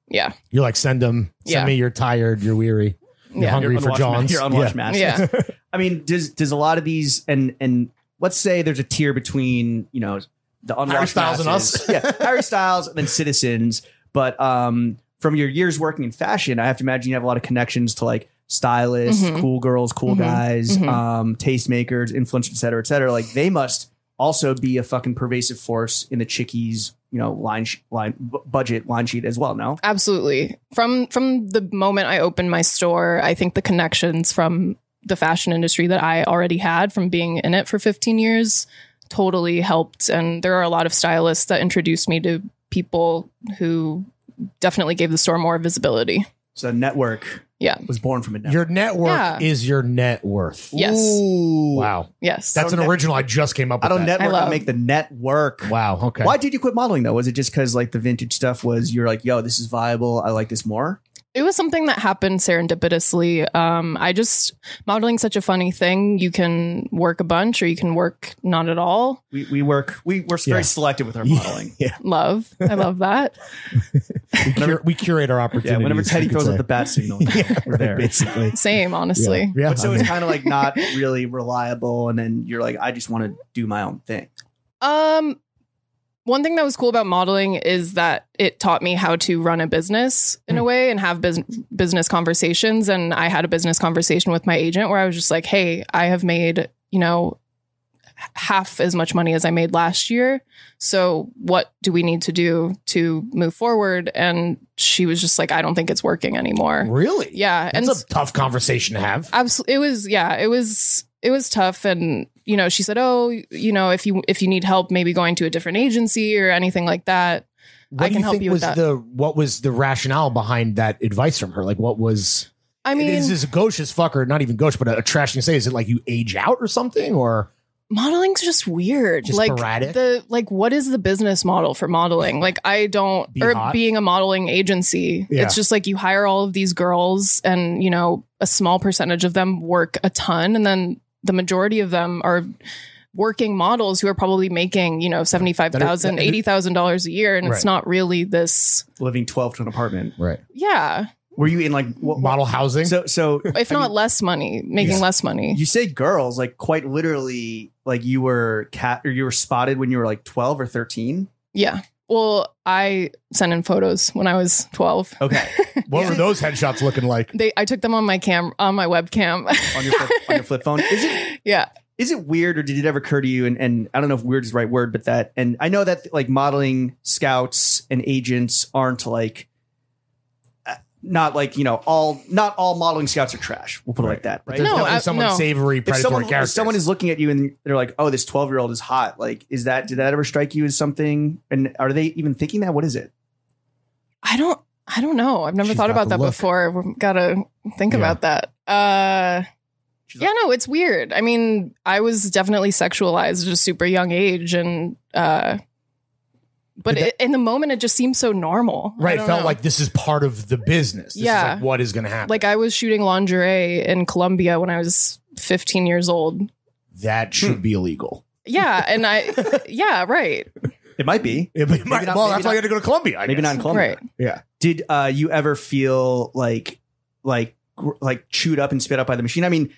yeah, You're like, send me, you're tired, you're weary, you're hungry for Johns. You're unwashed master. yeah. I mean, does a lot of these and let's say there's a tier between the unwashed Harry Styles and masses. us. Yeah, Harry Styles and then citizens. But from your years working in fashion, I have to imagine you have a lot of connections to like stylists, cool girls, cool guys, tastemakers, influencers, et cetera, like they must also be a fucking pervasive force in the Chickee's, budget line sheet as well. No, Absolutely. From the moment I opened my store, I think the connections from the fashion industry that I already had from being in it for 15 years totally helped. And there are a lot of stylists that introduced me to people who definitely gave the store more visibility. so network Yeah. was born from a network. Your network Yeah. is your net worth. Yes. Ooh. Wow. Yes. That's an original. I just came up with I don't that. network. I I love- make the network. Wow. Okay. Why did you quit modeling though? Was it just because like the vintage stuff was you're like, yo, this is viable. I like this more. It was something that happened serendipitously. Modeling's such a funny thing. You can work a bunch or you can work not at all. We're very selective with our modeling. Yeah. I love that. We curate our opportunities. Yeah, whenever Teddy you could throws say. up the bat signal, we're there. Basically. Same, honestly. Yeah. But so it's kind of like not really reliable, and then you're like, I just want to do my own thing. One thing that was cool about modeling is that it taught me how to run a business in a way and have business conversations. And I had a business conversation with my agent where I was just like, hey, I have made, half as much money as I made last year. So what do we need to do to move forward? And she was just like, I don't think it's working anymore. Really? Yeah. That's a tough conversation to have. Absolutely. It was tough. And, she said, oh, if you need help, maybe going to a different agency or anything like that, I can help you with that. What was the rationale behind that advice from her? Like, what was, I mean, is this a gauche as fuck, or not even gauche, but a trash thing to say? Is it like you age out or something, or modeling's just weird. Just like sporadic? what is the business model for modeling? Like being a modeling agency. Yeah. It's just like you hire all of these girls and, a small percentage of them work a ton. And then the majority of them are working models who are probably making, $75,000, $80,000 a year. And it's not really this. Living 12 to an apartment. right? Yeah. Were you in like model housing? So if not less money, making less money. You say girls, like quite literally, like you were spotted when you were like 12 or 13. Yeah. Well, I sent in photos when I was 12. Okay. What were those headshots looking like? I took them on my webcam. on your flip phone. Is it weird, or did it ever occur to you? And I don't know if weird is the right word, but that, and I know that like modeling scouts and agents aren't like, not like, not all modeling scouts are trash. We'll put it like that, right? There's definitely someone savory, predatory characters. If someone is looking at you and they're like, "Oh, this 12-year-old is hot." Like, did that ever strike you as something? And are they even thinking that? What is it? I don't know. I've never thought about that before. We've got to think about that. No, it's weird. I mean, I was definitely sexualized at a super young age, and but in the moment, it just seemed so normal. Right. It felt like this is part of the business. This is like what is going to happen. Like I was shooting lingerie in Colombia when I was 15 years old. That should be illegal. Yeah. And right. It might be. That's why you had to go to Colombia. Maybe not in Colombia. Right. Yeah. Did you ever feel like chewed up and spit up by the machine? I mean,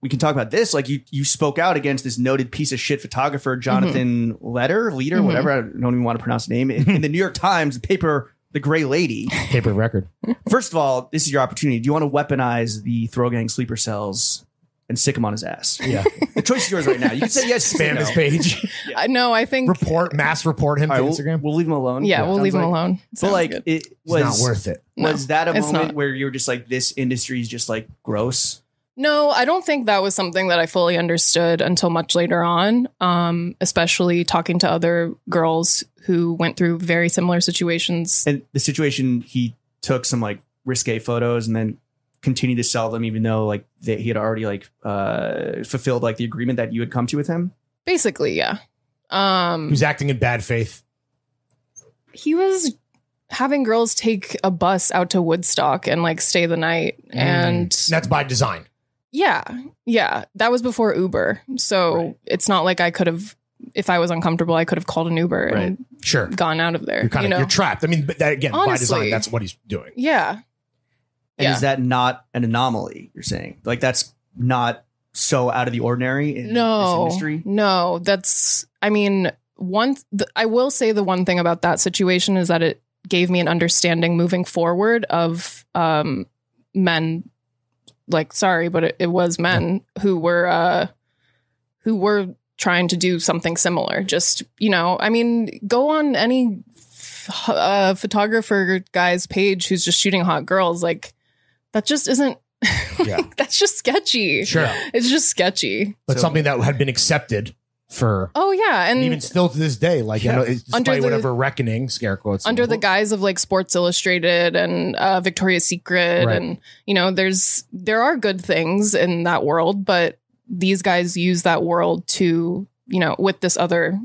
we can talk about this. Like you spoke out against this noted piece of shit photographer, Jonathan Leader, whatever. I don't even want to pronounce the name. In the New York Times, the paper, The Gray Lady. Paper record. First of all, this is your opportunity. Do you want to weaponize the Throw Gang sleeper cells and stick him on his ass? Yeah. The choice is yours right now. You can say yes. Spam his page. No, I think mass report him to Instagram. We'll leave him alone. Yeah, we'll leave him alone. But like, good. it was not worth it. Was that a moment where you were just like, this industry is just like gross? No, I don't think that was something that I fully understood until much later on, especially talking to other girls who went through very similar situations. And the situation, he took some like risque photos and then continued to sell them, even though like he had already like fulfilled like the agreement that you had come to with him. Basically, yeah. He was acting in bad faith. He was having girls take a bus out to Woodstock and like stay the night, and that's by design. Yeah. That was before Uber. So It's not like I could have, if I was uncomfortable, I could have called an Uber and gone out of there. You're trapped. I mean, but that again, honestly, by design, that's what he's doing. Yeah. And is that not an anomaly, you're saying? Like that's not so out of the ordinary in this industry? No, that's, I mean, I will say the one thing about that situation is that it gave me an understanding moving forward of men. Like, sorry, but it was men who were trying to do something similar. Just, I mean, go on any photographer guy's page who's just shooting hot girls. Like, that just isn't, that's just sketchy. Sure. It's just sketchy. But something that had been accepted for. Oh, yeah. And even still to this day, like, despite whatever reckoning, scare quotes. Under the guise of like Sports Illustrated and Victoria's Secret. And, there are good things in that world, but these guys use that world to, with this other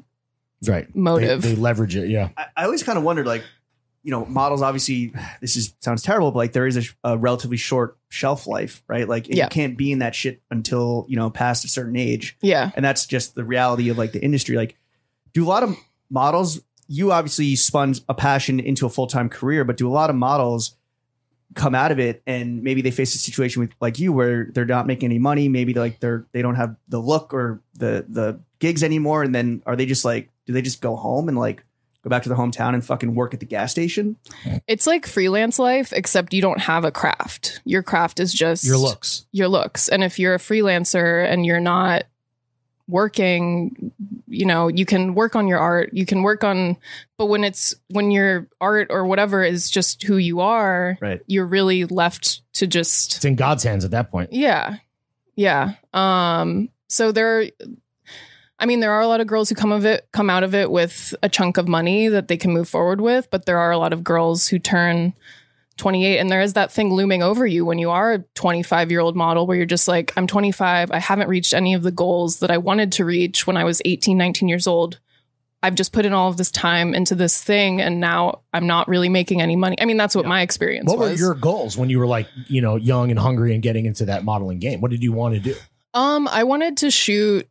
motive. They leverage it. Yeah. I always kind of wondered, like, models, obviously, sounds terrible, but like there is a relatively short shelf life, right? Like you can't be in that shit until, past a certain age. Yeah. And that's just the reality of like the industry. Like, do a lot of models, you obviously spun a passion into a full-time career, but do a lot of models come out of it and maybe they face a situation with like you where they're not making any money? Maybe they don't have the look or the gigs anymore. And then are they just like, do they just go home and like go back to their hometown and fucking work at the gas station? It's like freelance life, except you don't have a craft. Your craft is just your looks. And if you're a freelancer and you're not working, you can work on your art. You can work on, but when your art or whatever is just who you are, you're really left to just. It's in God's hands at that point. Yeah. Yeah. So there are a lot of girls who come out of it with a chunk of money that they can move forward with, but there are a lot of girls who turn 28 and there is that thing looming over you when you are a 25-year-old model where you're just like, I'm 25. I haven't reached any of the goals that I wanted to reach when I was 18, 19 years old. I've just put in all of this time into this thing and now I'm not really making any money. I mean, that's what my experience was. What were your goals when you were like, young and hungry and getting into that modeling game? What did you want to do? I wanted to shoot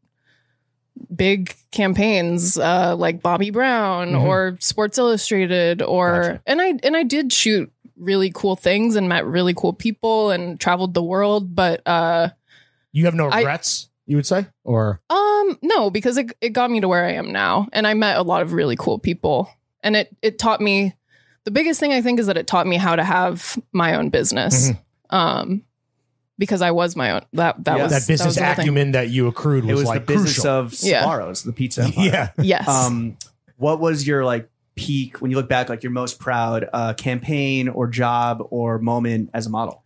big campaigns like Bobby Brown or Sports Illustrated and I did shoot really cool things and met really cool people and traveled the world. But you have no regrets, you would say? Or no, because it got me to where I am now. And I met a lot of really cool people. And it taught me, the biggest thing I think is that it taught me how to have my own business. Because I was my own. That was that business acumen that you accrued was, it was like the business crucial. of Sorbara's, the pizza empire. Yeah. Yes. What was your like peak when you look back, like your most proud campaign or job or moment as a model?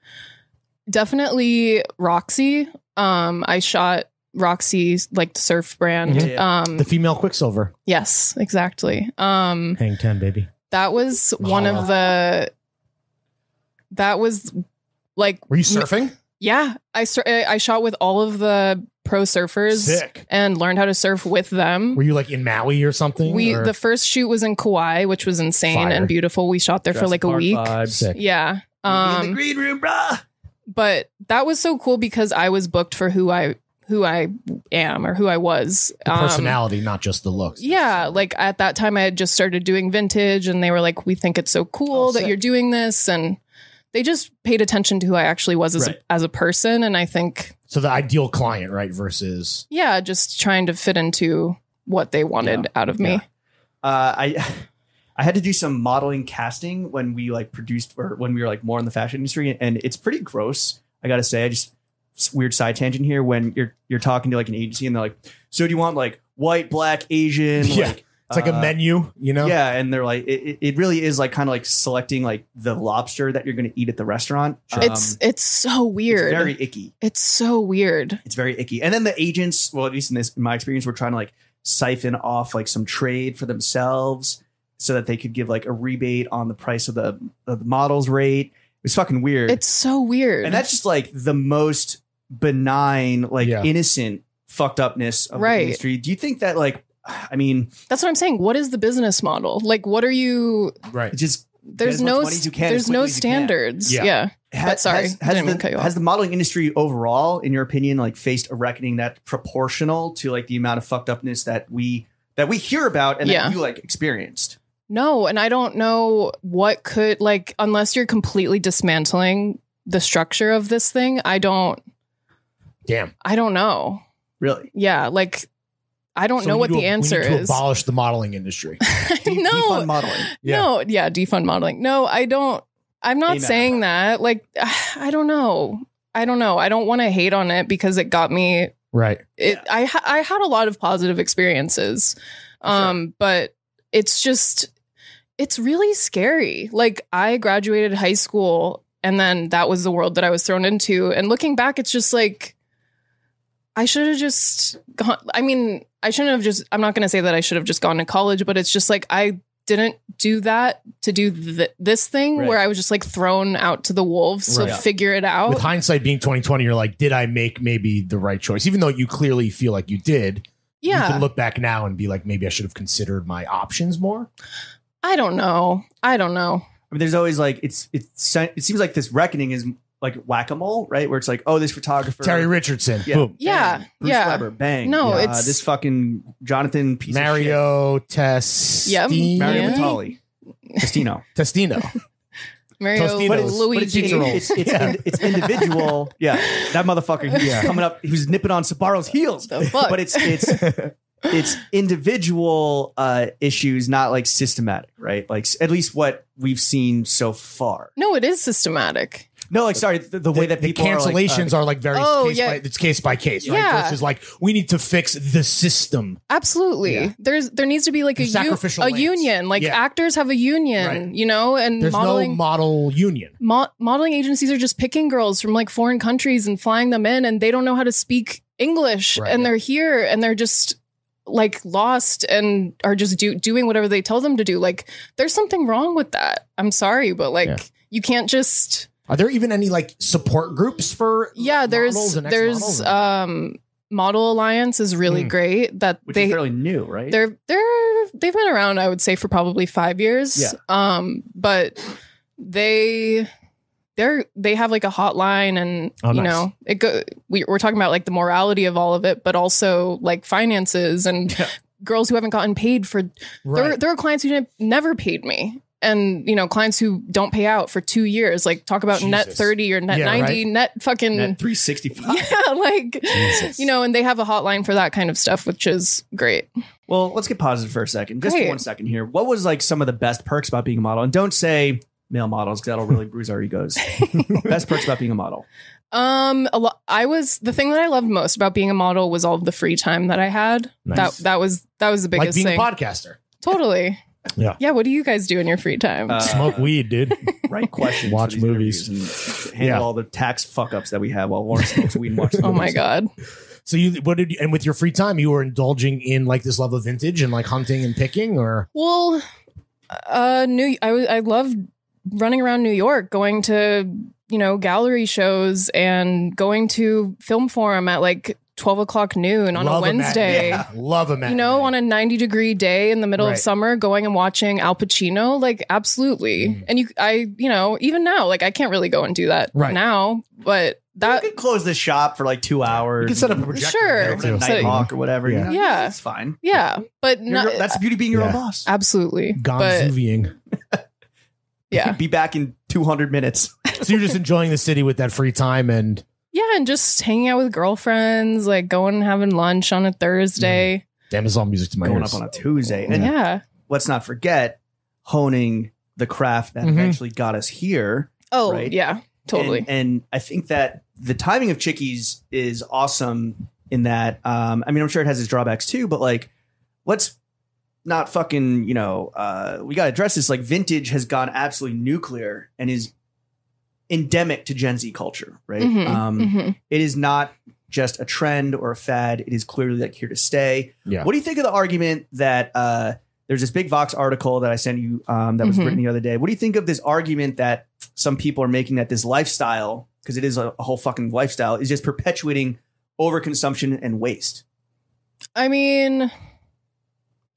Definitely Roxy. I shot Roxy, like the surf brand. The female Quicksilver. Yes, exactly. Hang 10, baby. That was one of the. That was like. Were you surfing? Yeah, I shot with all of the pro surfers. Sick. And learned how to surf with them. Were you like in Maui or something? The first shoot was in Kauai, which was insane and beautiful. We shot there for like a week. Sick. Yeah. In the green room, brah. But that was so cool because I was booked for who I am or who I was. The personality, not just the looks. Yeah. Like at that time I had just started doing vintage and they were like, we think it's so cool that you're doing this. And they just paid attention to who I actually was as a person. And I think. So the ideal client, right? Versus. Yeah. Just trying to fit into what they wanted out of me. I had to do some modeling casting when we like produced or when we were like more in the fashion industry. And it's pretty gross. I got to say, weird side tangent here when you're talking to like an agency and they're like, so do you want like white, black, Asian? Yeah. Like, it's like a menu, you know? Yeah. And they're like, it really is like kind of like selecting like the lobster that you're going to eat at the restaurant. It's so weird. It's very icky. It's so weird. It's very icky. And then the agents, well, at least in my experience, were trying to like siphon off like some trade for themselves so that they could give like a rebate on the price of the model's rate. It was fucking weird. It's so weird. And that's just like the most benign, like innocent fucked upness of the industry. Do you think that like, I mean, that's what I'm saying. What is the business model? Like, what are you? Right. Just there's no standards. Yeah. But sorry, has the modeling industry overall, in your opinion, like faced a reckoning that's proportional to like the amount of fucked upness that we hear about and that you like experienced? No, and I don't know what could like unless you're completely dismantling the structure of this thing. I don't know. Really? Yeah, like I don't know what the answer we need to is. Abolish the modeling industry. Defund modeling. Defund modeling. No, I don't. I'm not saying that. Like, I don't know. I don't want to hate on it because it got me right. I had a lot of positive experiences, but it's really scary. Like, I graduated high school, and then that was the world that I was thrown into. And looking back, it's just like I should have just gone. I mean, I shouldn't have just. I'm not going to say that I should have just gone to college, but it's just like I didn't do that to do this thing where I was just like thrown out to the wolves to figure it out. With hindsight being 2020, you're like, did I make maybe the right choice? Even though you clearly feel like you did. Yeah. You can look back now and be like, maybe I should have considered my options more. I don't know. I mean, there's always like, it seems like this reckoning is like whack-a-mole, right? Where it's like, oh, this photographer. Terry Richardson. Yeah. Boom. Yeah. Bang. Bruce Weber. Bang. No, it's this fucking Jonathan piece Mario of shit. Testino. Mario Batali. Testino. Mario but Luigi. It's individual. Yeah. That motherfucker, he's coming up. He was nipping on Sabaro's heels. The fuck? But it's individual issues, not like systematic, right? Like at least what we've seen so far. No, it is systematic. No, like sorry, the way that people cancellations are like very case by case, right? Yeah. Versus like we need to fix the system. Absolutely. Yeah. There needs to be like a union. Like actors have a union, you know, and there's no model union. Modeling agencies are just picking girls from like foreign countries and flying them in, and they don't know how to speak English, and they're here and they're just like lost and are just doing whatever they tell them to do. Like there's something wrong with that. I'm sorry, but like you can't just. Are there even any like support groups for there's Model Alliance is really great. Which is fairly new, right? They've been around, I would say, for probably 5 years. Yeah. But they have like a hotline, and you know, we're talking about like the morality of all of it, but also like finances and girls who haven't gotten paid for. There are clients who never paid me. and clients who don't pay out for 2 years, like talk about net 30 or net 90, right? Net fucking net 365. Yeah, like and they have a hotline for that kind of stuff, which is great. Well, let's get positive for a second. Just for 1 second here. What was like some of the best perks about being a model? And don't say male models, because that'll really bruise our egos. Best perks about being a model. The thing that I loved most about being a model was all of the free time that I had. Nice. That was the biggest like being thing. a podcaster. Totally. Yeah. What do you guys do in your free time? Smoke weed, dude. Right questions. Watch movies. And handle all the tax fuck ups that we have while Lauren smokes weed and watches movies. Oh my God. So and with your free time, you were indulging in like this love of vintage and like hunting and picking, or? Well, I loved running around New York, going to, gallery shows and going to film forum at like 12 o'clock noon on a Wednesday. Love a matinee. On a 90-degree day in the middle of summer, going and watching Al Pacino, like absolutely. And even now, like I can't really go and do that now, but that you could close the shop for like 2 hours. You can set up a projector. Sure. Nighthawk or whatever. Yeah. It's fine. Yeah. But that's the beauty of being your own boss. Absolutely. Gonzuviing. Yeah. Be back in 200 minutes. So you're just enjoying the city with that free time and just hanging out with girlfriends, like going and having lunch on a Thursday. Damn, it's all music to my going ears. up on a Tuesday. And let's not forget honing the craft that eventually got us here. Oh, right? Yeah, totally. And I think that the timing of Chickee's is awesome in that, I'm sure it has its drawbacks too, but like, let's not fucking, we got to address this. Like vintage has gone absolutely nuclear and is endemic to Gen Z culture, right? It is not just a trend or a fad. It is clearly like here to stay. Yeah. What do you think of the argument that there's this big Vox article that I sent you that was written the other day? What do you think of this argument that some people are making that this lifestyle, because it is a whole fucking lifestyle, is just perpetuating overconsumption and waste? I mean,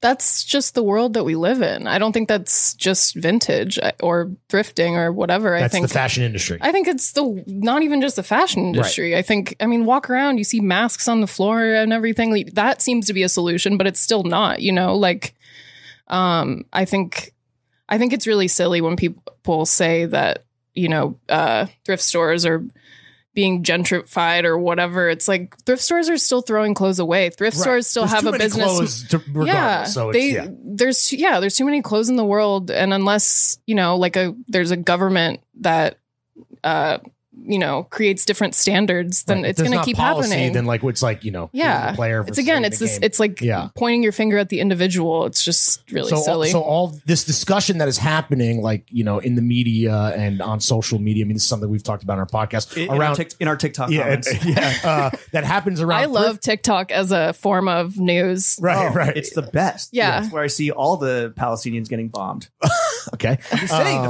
that's just the world that we live in. I don't think that's just vintage or thrifting or whatever. That's I think the fashion industry. I think it's not even just the fashion industry. Right. Walk around, you see masks on the floor and everything. Like, that seems to be a solution, but it's still not, I think it's really silly when people say that, thrift stores are being gentrified or whatever. It's like thrift stores are still throwing clothes away. Thrift stores still have a business. There's too many clothes in the world, and unless there's a government that creates different standards, then it's going to keep happening. Then it's like player. It's like pointing your finger at the individual. It's just really silly. So all this discussion that is happening, in the media and on social media. This is something we've talked about in our podcast in our TikTok comments. That happens around. I love TikTok as a form of news. Right. It's the best. Yeah, it's where I see all the Palestinians getting bombed. Okay, I'm just saying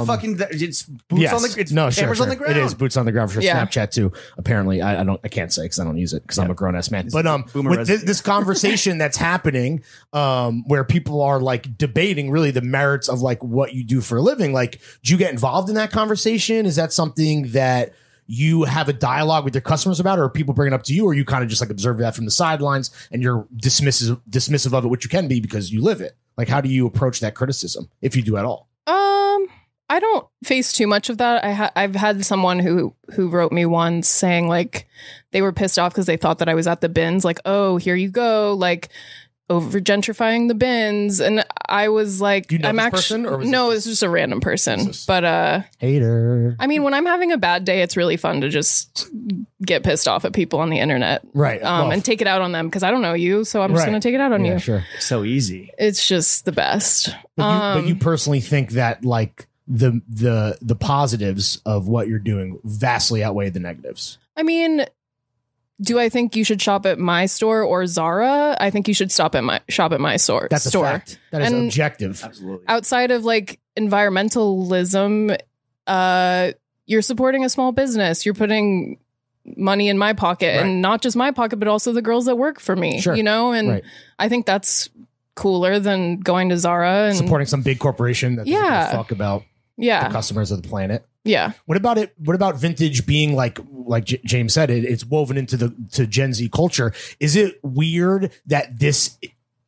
it's boots on the cameras on the ground. It is boots on the ground for Snapchat too. Apparently, I can't say because I don't use it because I'm a grown ass man. But with this conversation that's happening, where people are like debating really the merits of like what you do for a living. Like, do you get involved in that conversation? Is that something that you have a dialogue with your customers about, or are people bring it up to you, or you kind of just like observe that from the sidelines and you're dismissive of it, which you can be because you live it? Like, how do you approach that criticism, if you do at all? I don't face too much of that. I've had someone who wrote me once saying like they were pissed off because they thought that I was at the bins, like, oh, here you go, like over gentrifying the bins. And I was like, I'm actually it's just a random person. But hater. When I'm having a bad day, it's really fun to just get pissed off at people on the internet. Right. And take it out on them because I don't know you. So I'm just going to take it out on you. Sure. So easy. It's just the best. But you personally think that like the positives of what you're doing vastly outweigh the negatives? Do I think you should shop at my store or Zara? I think you should shop at my store. That's a fact. That is objective. Absolutely. Outside of like environmentalism, you're supporting a small business. You're putting money in my pocket, and not just my pocket, but also the girls that work for me. Sure. And I think that's cooler than going to Zara and supporting some big corporation that doesn't give a fuck about the customers of the planet. Yeah. What about vintage being like James said, it's woven into to Gen Z culture? Is it weird that this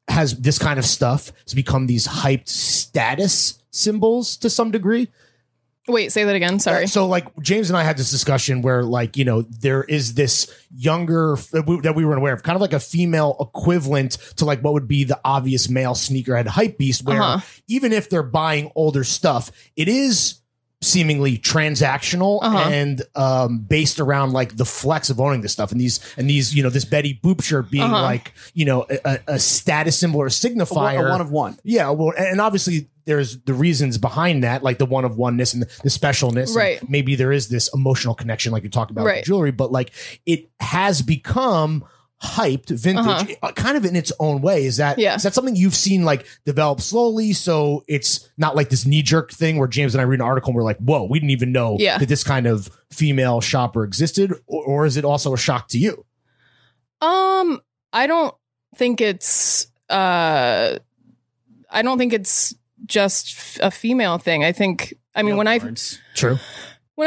kind of stuff has become these hyped status symbols to some degree. Wait, say that again. Sorry. So like James and I had this discussion where like, you know, there is this younger that we were aware of, kind of like a female equivalent to like what would be the obvious male sneakerhead hype beast, where even if they're buying older stuff, it is seemingly transactional and based around like the flex of owning this stuff, and these you know, this Betty Boop shirt being like, you know, a status symbol or a signifier, a one of one. Yeah, well, and obviously there's the reasons behind that, like the one of oneness and the specialness. Right. And maybe there is this emotional connection, like you talked about with the jewelry, but like it has become hyped vintage kind of in its own way. Is that something you've seen like develop slowly, so it's not like this knee-jerk thing where James and I read an article and we're like, whoa, we didn't even know that this kind of female shopper existed, or is it also a shock to you? I don't think it's just a female thing. I mean, when I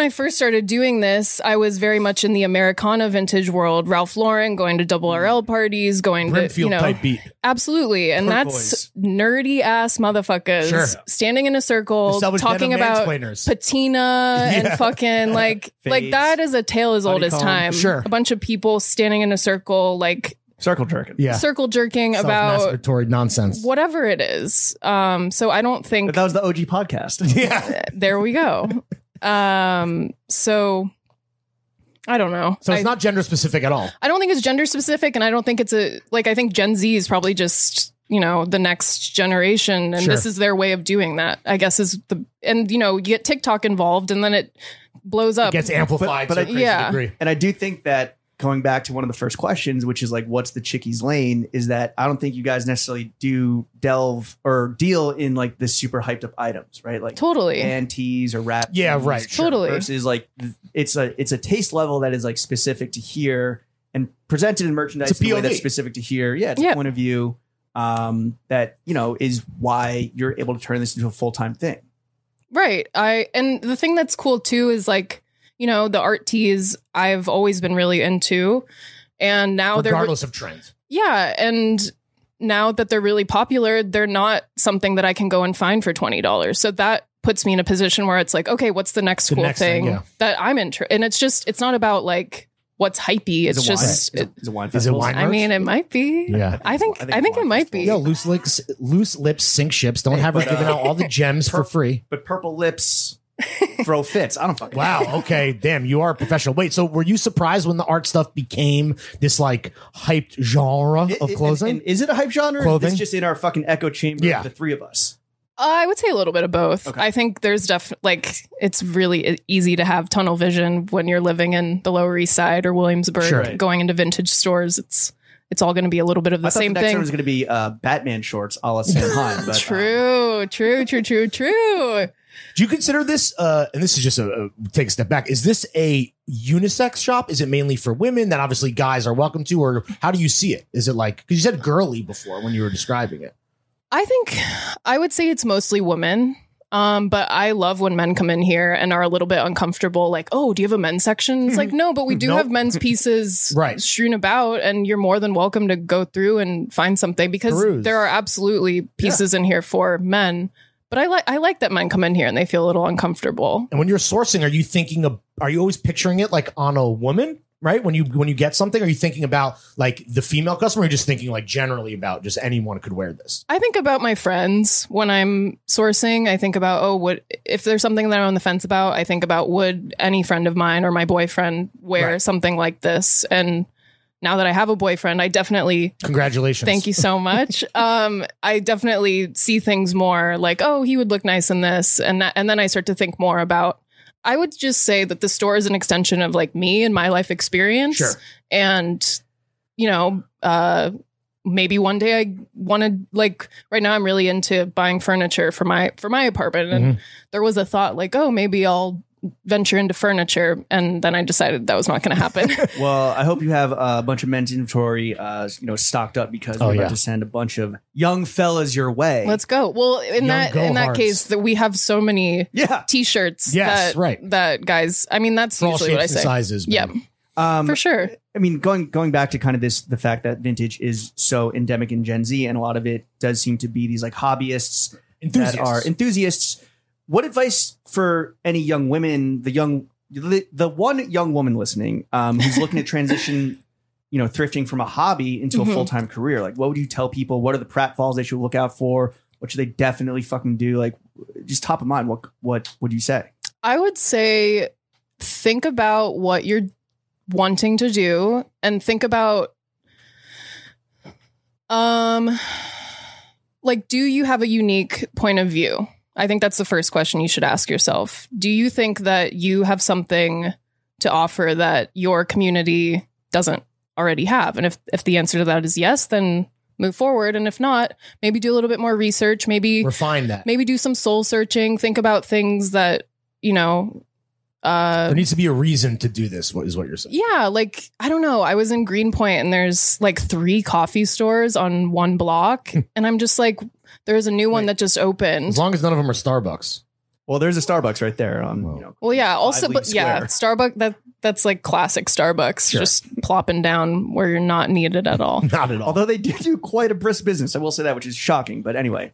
first started doing this, I was very much in the Americana vintage world. Ralph Lauren, going to double RL parties, going Brimfield to, you know, type beat. Absolutely. And that's nerdy ass motherfuckers standing in a circle talking about patina and fucking like that is a tale as old as time. Sure. A bunch of people standing in a circle, like circle jerking. Yeah. Circle jerking about masturbatory nonsense. Whatever it is. So I don't think but that was the OG podcast. Yeah. There we go. So I don't know. So it's not gender specific at all. I don't think it's gender specific, and I don't think it's I think Gen Z is probably just, you know, the next generation, and this is their way of doing that, I guess, and you know, you get TikTok involved and then it blows up. It gets amplified to a crazy degree. And I do think that going back to one of the first questions, which is like, what's the Chickee's lane, is that I don't think you guys necessarily do delve or deal in like the super hyped up items, right? Like totally panties or wrap. Yeah, tees, right. Totally. Versus like it's a taste level that is like specific to here and presented in merchandise in a way that's specific to here. Yeah, it's a point of view that, you know, is why you're able to turn this into a full-time thing. Right. And the thing that's cool too is like, you know, the art tees I've always been really into, and now regardless of trends. Yeah, and now that they're really popular, they're not something that I can go and find for $20. So that puts me in a position where it's like, okay, what's the next cool thing that I'm interested? And it's not about like what's hypey. It's just is it wine? Is it wine? I mean, it might be. Yeah, I think it might be. Yo, loose lips sink ships. Don't have her giving out all the gems for free. But purple lips throw fits. I don't fucking Wow. Okay. Damn, you are a professional. Wait, so were you surprised when the art stuff became this like hyped genre of clothing? And is it a hype genre? Clothing? It's just in our fucking echo chamber of the three of us. I would say a little bit of both. Okay. I think there's like it's really easy to have tunnel vision when you're living in the Lower East Side or Williamsburg, going into vintage stores. It's all going to be a little bit of the same thing. The next one was going to be Batman shorts a la Sam Hine. But, True. Do you consider this, and this is just take a step back, is this a unisex shop? Is it mainly for women that obviously guys are welcome to, or how do you see it? Is it like, because you said girly before when you were describing it. I think I would say it's mostly women, but I love when men come in here and are a little bit uncomfortable, like, oh, do you have a men's section? It's like, no, but we do have men's pieces strewn about, and you're more than welcome to go through and find something, because there are absolutely pieces in here for men. But I like that men come in here and they feel a little uncomfortable. And when you're sourcing, are you always picturing it like on a woman, right? When you get something, are you thinking about like the female customer, or are you just thinking like generally about just anyone could wear this? I think about my friends when I'm sourcing. I think about, if there's something that I'm on the fence about, I think about, would any friend of mine or my boyfriend wear something like this? And now that I have a boyfriend, I definitely... Congratulations. Thank you so much. I definitely see things more like, oh, he would look nice in this. And then I start to think more about... I would just say that the store is an extension of like me and my life experience. Sure. And, you know, maybe one day I want to, like, right now I'm really into buying furniture for my apartment. And there was a thought like, oh, maybe I'll venture into furniture, and then I decided that was not going to happen. Well, I hope you have a bunch of men's inventory stocked up, because we're about to send a bunch of young fellas your way. Let's go. Well, in that case, that we have so many t-shirts that guys, I mean, that's usually what I say. Sizes, man. Yeah. For sure. I mean, going back to kind of the fact that vintage is so endemic in Gen Z, and a lot of it does seem to be these like hobbyists that are enthusiasts. What advice for any young women, the one young woman listening who's looking to transition, thrifting from a hobby into a full-time career? Like, what would you tell people? What are the pratfalls they should look out for? What should they definitely fucking do? Like, just top of mind, what would you say? I would say think about what you're wanting to do and think about do you have a unique point of view? I think that's the first question you should ask yourself. Do you think that you have something to offer that your community doesn't already have? And if the answer to that is yes, then move forward. And if not, maybe do a little bit more research, maybe refine that, maybe do some soul searching, think about things that, there needs to be a reason to do this. What is what you're saying? Yeah. Like, I don't know. I was in Greenpoint and there's like 3 coffee stores on one block. And I'm just like, there's a new one that just opened. As long as none of them are Starbucks. Well, there's a Starbucks right there on, also, but Square. Starbucks, that's like classic Starbucks, just plopping down where you're not needed at all. Not at all. Although they do quite a brisk business. I will say that, which is shocking. But anyway,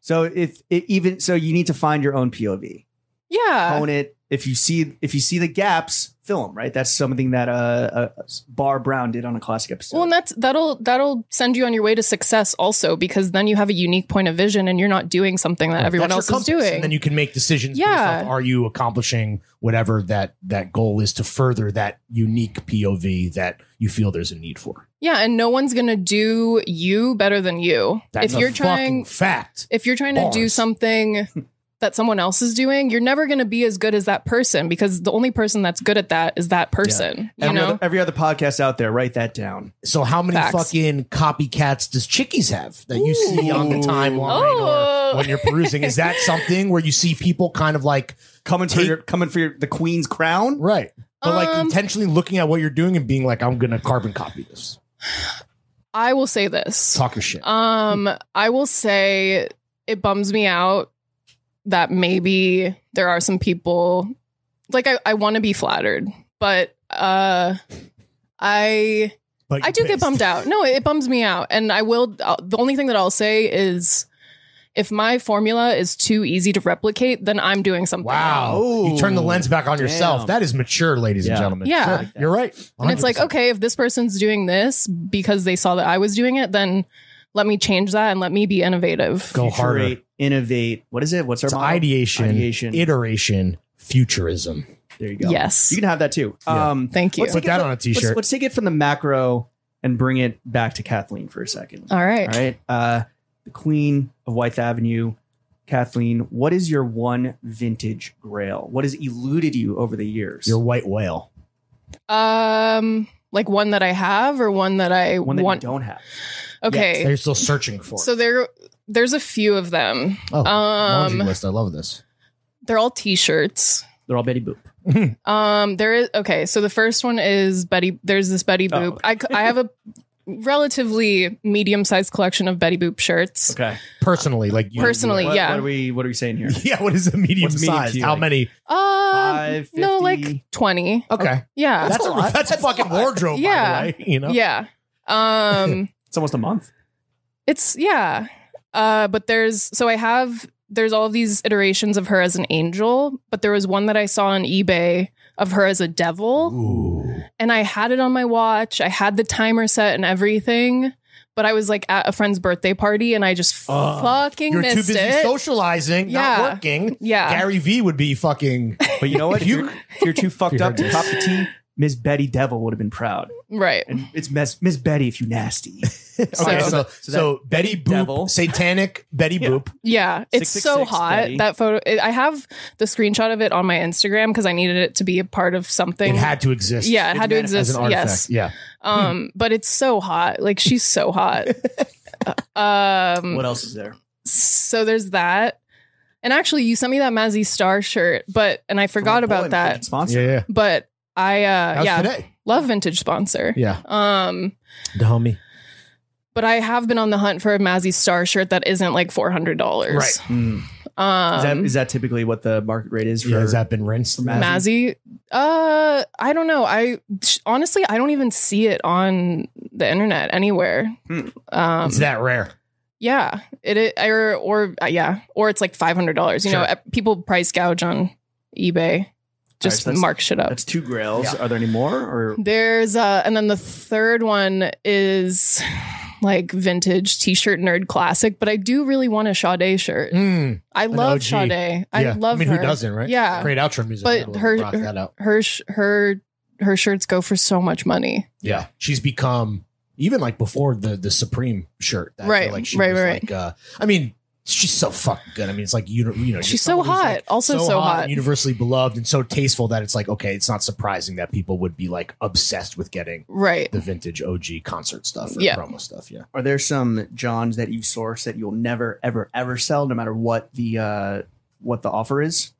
so you need to find your own POV. Yeah. Hone it. If you see the gaps, fill them, right? That's something that Bar Brown did on a classic episode. Well, and that'll send you on your way to success also, because then you have a unique point of vision and you're not doing something that everyone else is doing. And then you can make decisions based off, are you accomplishing whatever that goal is to further that unique POV that you feel there's a need for. Yeah, and no one's going to do you better than you. That's a fucking fact. If you're trying to do something that someone else is doing, you're never going to be as good as that person, because the only person that's good at that is that person. Yeah. Every other podcast out there, write that down. So how many fucking copycats does Chickee's have that you see on the timeline or when you're perusing? Is that something where you see people kind of like coming for the queen's crown? Right. But like intentionally looking at what you're doing and being like, I'm going to carbon copy this. I will say this. Talk your shit. I will say it bums me out that maybe there are some people, like, I want to be flattered, but I do get bummed out. No, it bums me out. And the only thing that I'll say is, if my formula is too easy to replicate, then I'm doing something wrong. Ooh, you turn the lens back on yourself. That is mature, ladies and gentlemen. Yeah. Sure. You're right. 100%. And it's like, okay, if this person's doing this because they saw that I was doing it, then let me change that and let me be innovative. Go harder. Innovate. What is it? What's our motto? Ideation, iteration, futurism. There you go. Yes. You can have that too. Yeah. Thank you. Put that on a t-shirt. Let's take it from the macro and bring it back to Kathleen for a second. All right. The queen of White Avenue, Kathleen, what is your one vintage grail? What has eluded you over the years? Your white whale. Like one that I have or one that I want. You don't have. Okay. Yes, you're still searching for. So there's a few of them. Oh, laundry list. I love this. They're all t-shirts. They're all Betty Boop. There is, okay. So the first one is Betty. There's this Betty Boop. Okay. I have a relatively medium-sized collection of Betty Boop shirts. Okay. Personally, like you. Personally, what, yeah. What are we saying here? Yeah. What is a medium size? How many? 5, 50? No, like 20. Okay. Yeah. That's a fucking wardrobe. Yeah. By the way, you know. Yeah. It's almost a month. It's but there's all of these iterations of her as an angel, but there was one that I saw on eBay of her as a devil. Ooh. And I had it on my watch. I had the timer set and everything, but I was like at a friend's birthday party and I just fucking missed it. You're too busy socializing, not working. Yeah. Gary V would be fucking. But you know what? if you're too fucked up to cop the tea, Miss Betty Devil would have been proud. Right. And it's Miss Betty if you nasty. Okay, so Betty Boop, Devil. Satanic Betty Boop. Yeah, it's so 666 hot. Betty. That photo, I have the screenshot of it on my Instagram because I needed it to be a part of something. It had to exist. Yeah, it had to exist. As an artifact. Yes. Yeah. But it's so hot. Like, she's so hot. What else is there? So there's that. And actually, you sent me that Mazzy Star shirt, and I forgot about that. Sponsor. Yeah. But Today. love vintage sponsor. Yeah. The homie. But I have been on the hunt for a Mazzy Star shirt that isn't like $400. Right. Is that typically what the market rate is for? Has that been rinsed? Mazzy? I don't know. Honestly, I don't even see it on the internet anywhere. It's that rare. Yeah, or it's like $500. You know, people price gouge on eBay. Just mark shit up. That's 2 grails. Are there any more? Or there's and then the third one is like vintage t-shirt nerd classic, but I do really want a Sade shirt. I love Sade. I love her. Who doesn't, right? Yeah. Great outro music. But her shirts go for so much money. Yeah. She's become even like before the Supreme shirt. That right. Like she was like, I mean, she's so fucking good. I mean, it's like, you know, she's so hot. Like also so hot. Universally beloved and so tasteful that it's like, okay, it's not surprising that people would be like obsessed with getting the vintage OG concert stuff or promo stuff. Yeah. Are there some Johns that you source that you'll never, ever, ever sell, no matter what the offer is?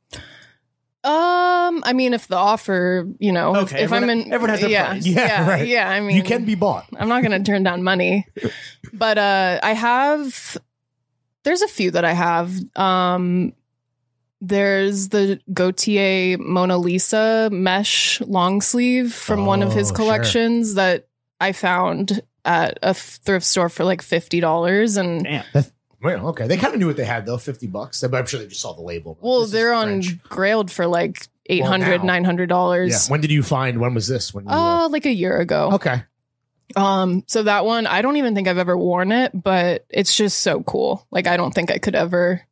I mean, if the offer, you know, if I'm in, everyone has their price. Yeah, right. Yeah, I mean, you can be bought. I'm not going to turn down money, but there's a few that I have. There's the Gautier Mona Lisa mesh long sleeve from one of his collections that I found at a thrift store for like $50. And damn. Well, okay. They kind of knew what they had though, $50. But I'm sure they just saw the label. Well, they're on Grailed for like $800, $900. Yeah. When was this? Like a year ago. Okay. So that one, I don't even think I've ever worn it, but it's just so cool. Like, I don't think I could ever.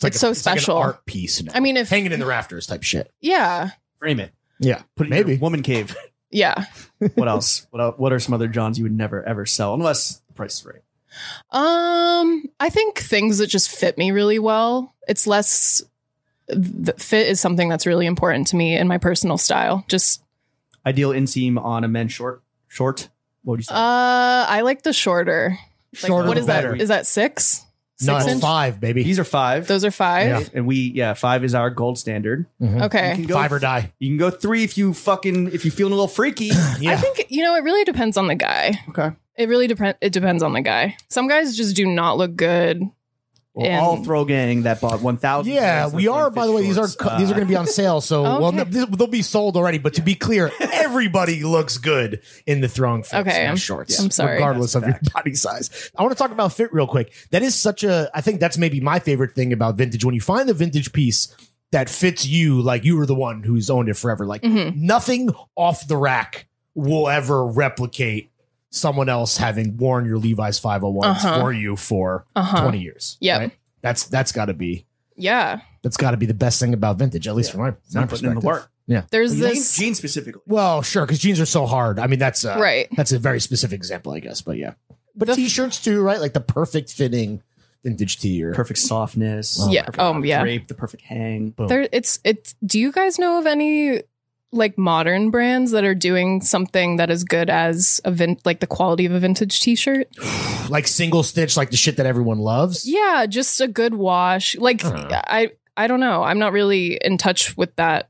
It's so special. Like an art piece. Now. I mean, if hanging in the rafters type shit. Yeah. Frame it. Yeah. Put it in your woman cave. Yeah. What else? What are some other Johns you would never ever sell unless the price is right? I think things that just fit me really well. It's less. The fit is something that's really important to me in my personal style. Just ideal inseam on a men's short. What would you say? I like the shorter. Shorter. What is better. that? Is that 6? No, it's 6-inch? 5, baby. These are 5. Those are 5. Yeah. And 5 is our gold standard. Mm-hmm. Okay. You can go 5 or die. You can go 3 if you're feeling a little freaky. Yeah. I think, it really depends on the guy. Okay. It really depends on the guy. Some guys just do not look good. Well, all throw gang that bought 1,000. Yeah, we are. By the way, these are going to be on sale, so they'll be sold already. But to be clear, everybody looks good in the throwing fits shorts. I'm sorry, regardless of your body size. I want to talk about fit real quick. That is I think that's maybe my favorite thing about vintage. When you find the vintage piece that fits you, like you were the one who's owned it forever. Like nothing off the rack will ever replicate someone else having worn your Levi's 501s for you for 20 years. Yeah. Right? That's got to be. Yeah. That's got to be the best thing about vintage, at least from my perspective. In the work. Yeah. There's this jeans specifically. Well, sure, because jeans are so hard. I mean, that's right. That's a very specific example, I guess. But yeah. But t-shirts too, right? Like the perfect fitting vintage tee or perfect softness. Yeah. Drape, the perfect hang. Boom. It's. Do you guys know of any like modern brands that are doing something that is good as like the quality of a vintage t-shirt? Like single stitch, like the shit that everyone loves? Yeah, just a good wash. Like I don't know. I'm not really in touch with that,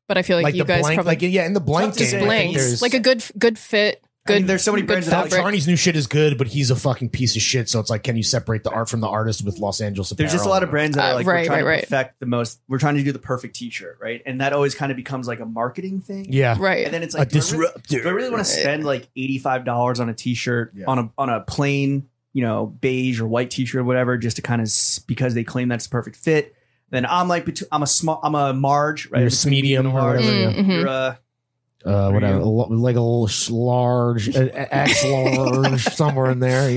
but I feel like you guys blank, probably in the blank just game, blanks. Like a good fit. Good. I mean, there's so many brands that Charney's new shit is good, but he's a fucking piece of shit. So it's like, can you separate the art from the artist with Los Angeles apparel? There's just a lot of brands that are like, we're trying to perfect the most. We're trying to do the perfect t-shirt, right? And that always kind of becomes like a marketing thing. Yeah, right. And then it's like, do I really want to spend like $85 on a t-shirt on a plain, beige or white t-shirt or whatever, just to kind of because they claim that's the perfect fit? Then I'm like, I'm a Marge, right? You're a medium or whatever. Mm-hmm. You're a whatever, like a little large, X large, somewhere in there,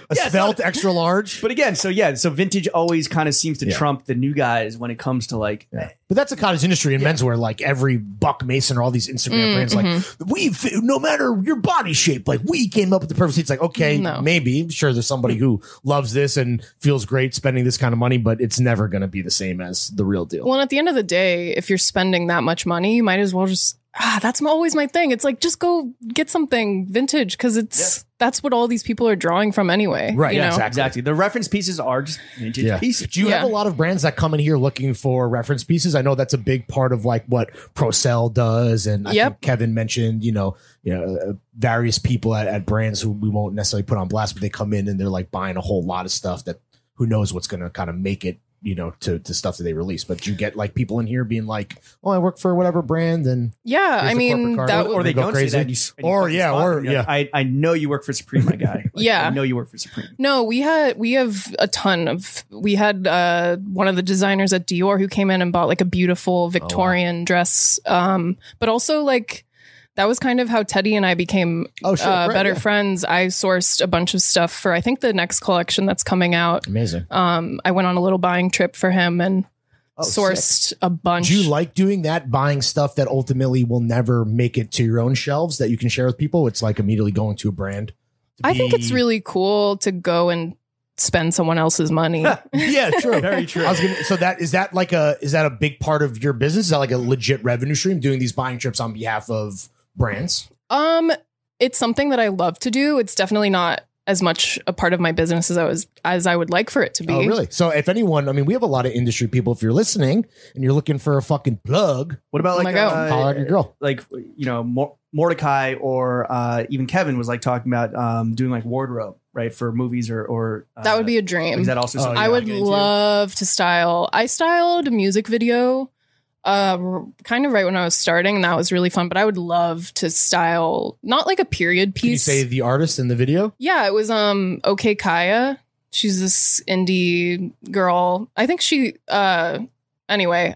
a svelte extra large. But again, so vintage always kind of seems to trump the new guys when it comes to like. Yeah. But that's a cottage industry in menswear. Like every Buck Mason or all these Instagram brands, like no matter your body shape, like we came up with the perfect. It's like maybe I'm sure there's somebody who loves this and feels great spending this kind of money, but it's never going to be the same as the real deal. Well, and at the end of the day, if you're spending that much money, you might as well just. That's always my thing. It's like, just go get something vintage because that's what all these people are drawing from anyway. Right. Yeah, exactly. The reference pieces are just vintage pieces. Do you have a lot of brands that come in here looking for reference pieces? I know that's a big part of like what Procel does. And I think Kevin mentioned, various people at brands who we won't necessarily put on blast, but they come in and they're like buying a whole lot of stuff that who knows what's going to kind of make it to stuff that they release. But you get like people in here being like, "Oh, I work for whatever brand," and yeah, I mean that or they go don't crazy. say that. And you I know you work for Supreme, my guy. Like, Yeah. I know you work for Supreme. No, we had one of the designers at Dior who came in and bought like a beautiful Victorian dress. But also like that was kind of how Teddy and I became better friends. I sourced a bunch of stuff for I think the next collection that's coming out. Amazing. I went on a little buying trip for him and sourced a bunch. Do you like doing that, buying stuff that ultimately will never make it to your own shelves that you can share with people? It's like immediately going to a brand. I think it's really cool to go and spend someone else's money. Yeah, true. Very true. So is that a big part of your business? Is that like a legit revenue stream, doing these buying trips on behalf of brands? It's something that I love to do. It's definitely not as much a part of my business as I would like for it to be. Oh, really? So if anyone, I mean, we have a lot of industry people. If you're listening and you're looking for a fucking plug, What about like holler at your girl. like Mordecai or even Kevin was like talking about doing like wardrobe, right, for movies or That would be a dream. is that also something I you would get into? love to style. I styled a music video kind of right when I was starting, and that was really fun. But I would love to style not like a period Can you piece. say the artist in the video? Yeah, it was OK Kaya. She's this indie girl. I think she anyway,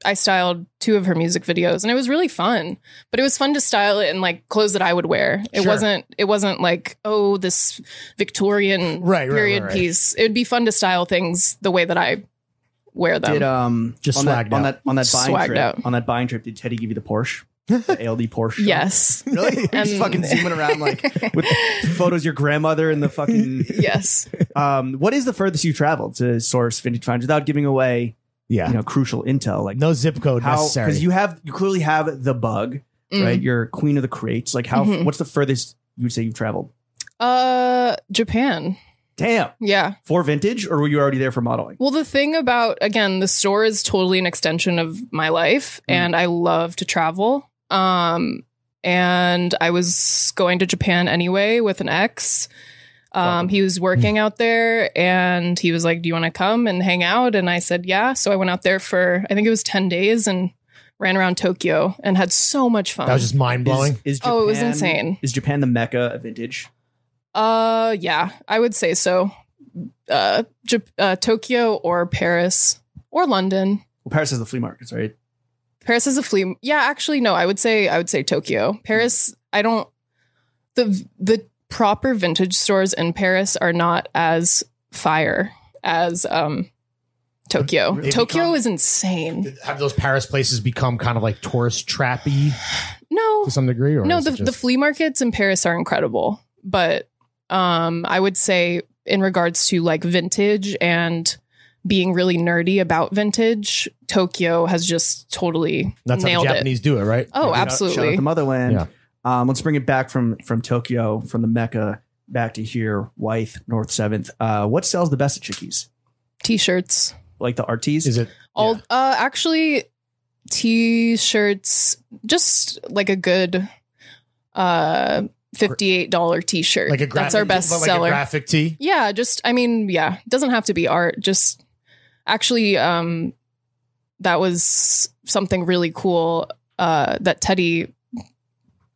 I styled 2 of her music videos and it was really fun. But it was fun to style it in like clothes that I would wear. It Sure. wasn't like, oh, this Victorian period piece. It would be fun to style things the way that I wear them. Did Just on swagged that on that buying Swagged trip out. on that buying trip? Did Teddy give you the Porsche, the ALD Porsche? Yes. Really? And- He's fucking zooming around like with photos of your grandmother and the fucking. Yes. What is the furthest you traveled to source vintage finds without giving away, Yeah. crucial intel? Like No zip code how, necessary. because you clearly have the bug, right? You're queen of the crates. Like how? What's the furthest you would say you've traveled? Japan. Damn. Yeah. For vintage, or were you already there for modeling? Well, the thing about, again, the store is totally an extension of my life and I love to travel. And I was going to Japan anyway with an ex. He was working out there and he was like, do you want to come and hang out? And I said, yeah. So I went out there for, I think it was 10 days and ran around Tokyo and had so much fun. That was just mind blowing. Is Oh, it was Japan- insane. Is Japan the mecca of vintage? Yeah, I would say so. Tokyo or Paris or London. Well, Paris has the flea markets, right? Paris is a flea. Yeah, actually, no. I would say Tokyo. Paris. I don't. The proper vintage stores in Paris are not as fire as Tokyo. They Tokyo become- is insane. Have those Paris places become kind of like tourist trappy No, to some degree? Or no. is it The just- flea markets in Paris are incredible, but I would say in regards to like vintage and being really nerdy about vintage, Tokyo has just totally That's how nailed the Japanese do it, right? Oh, Shout out absolutely. the motherland. Yeah. Let's bring it back from Tokyo, from the mecca back to here, Wythe, North 7th. What sells the best at Chickee's? T-shirts. Like the art tees? Is it? All actually T-shirts, just like a good $58 T-shirt. Like a graphic, That's our best like seller. a graphic tee. Yeah, just it doesn't have to be art. Just actually, that was something really cool that Teddy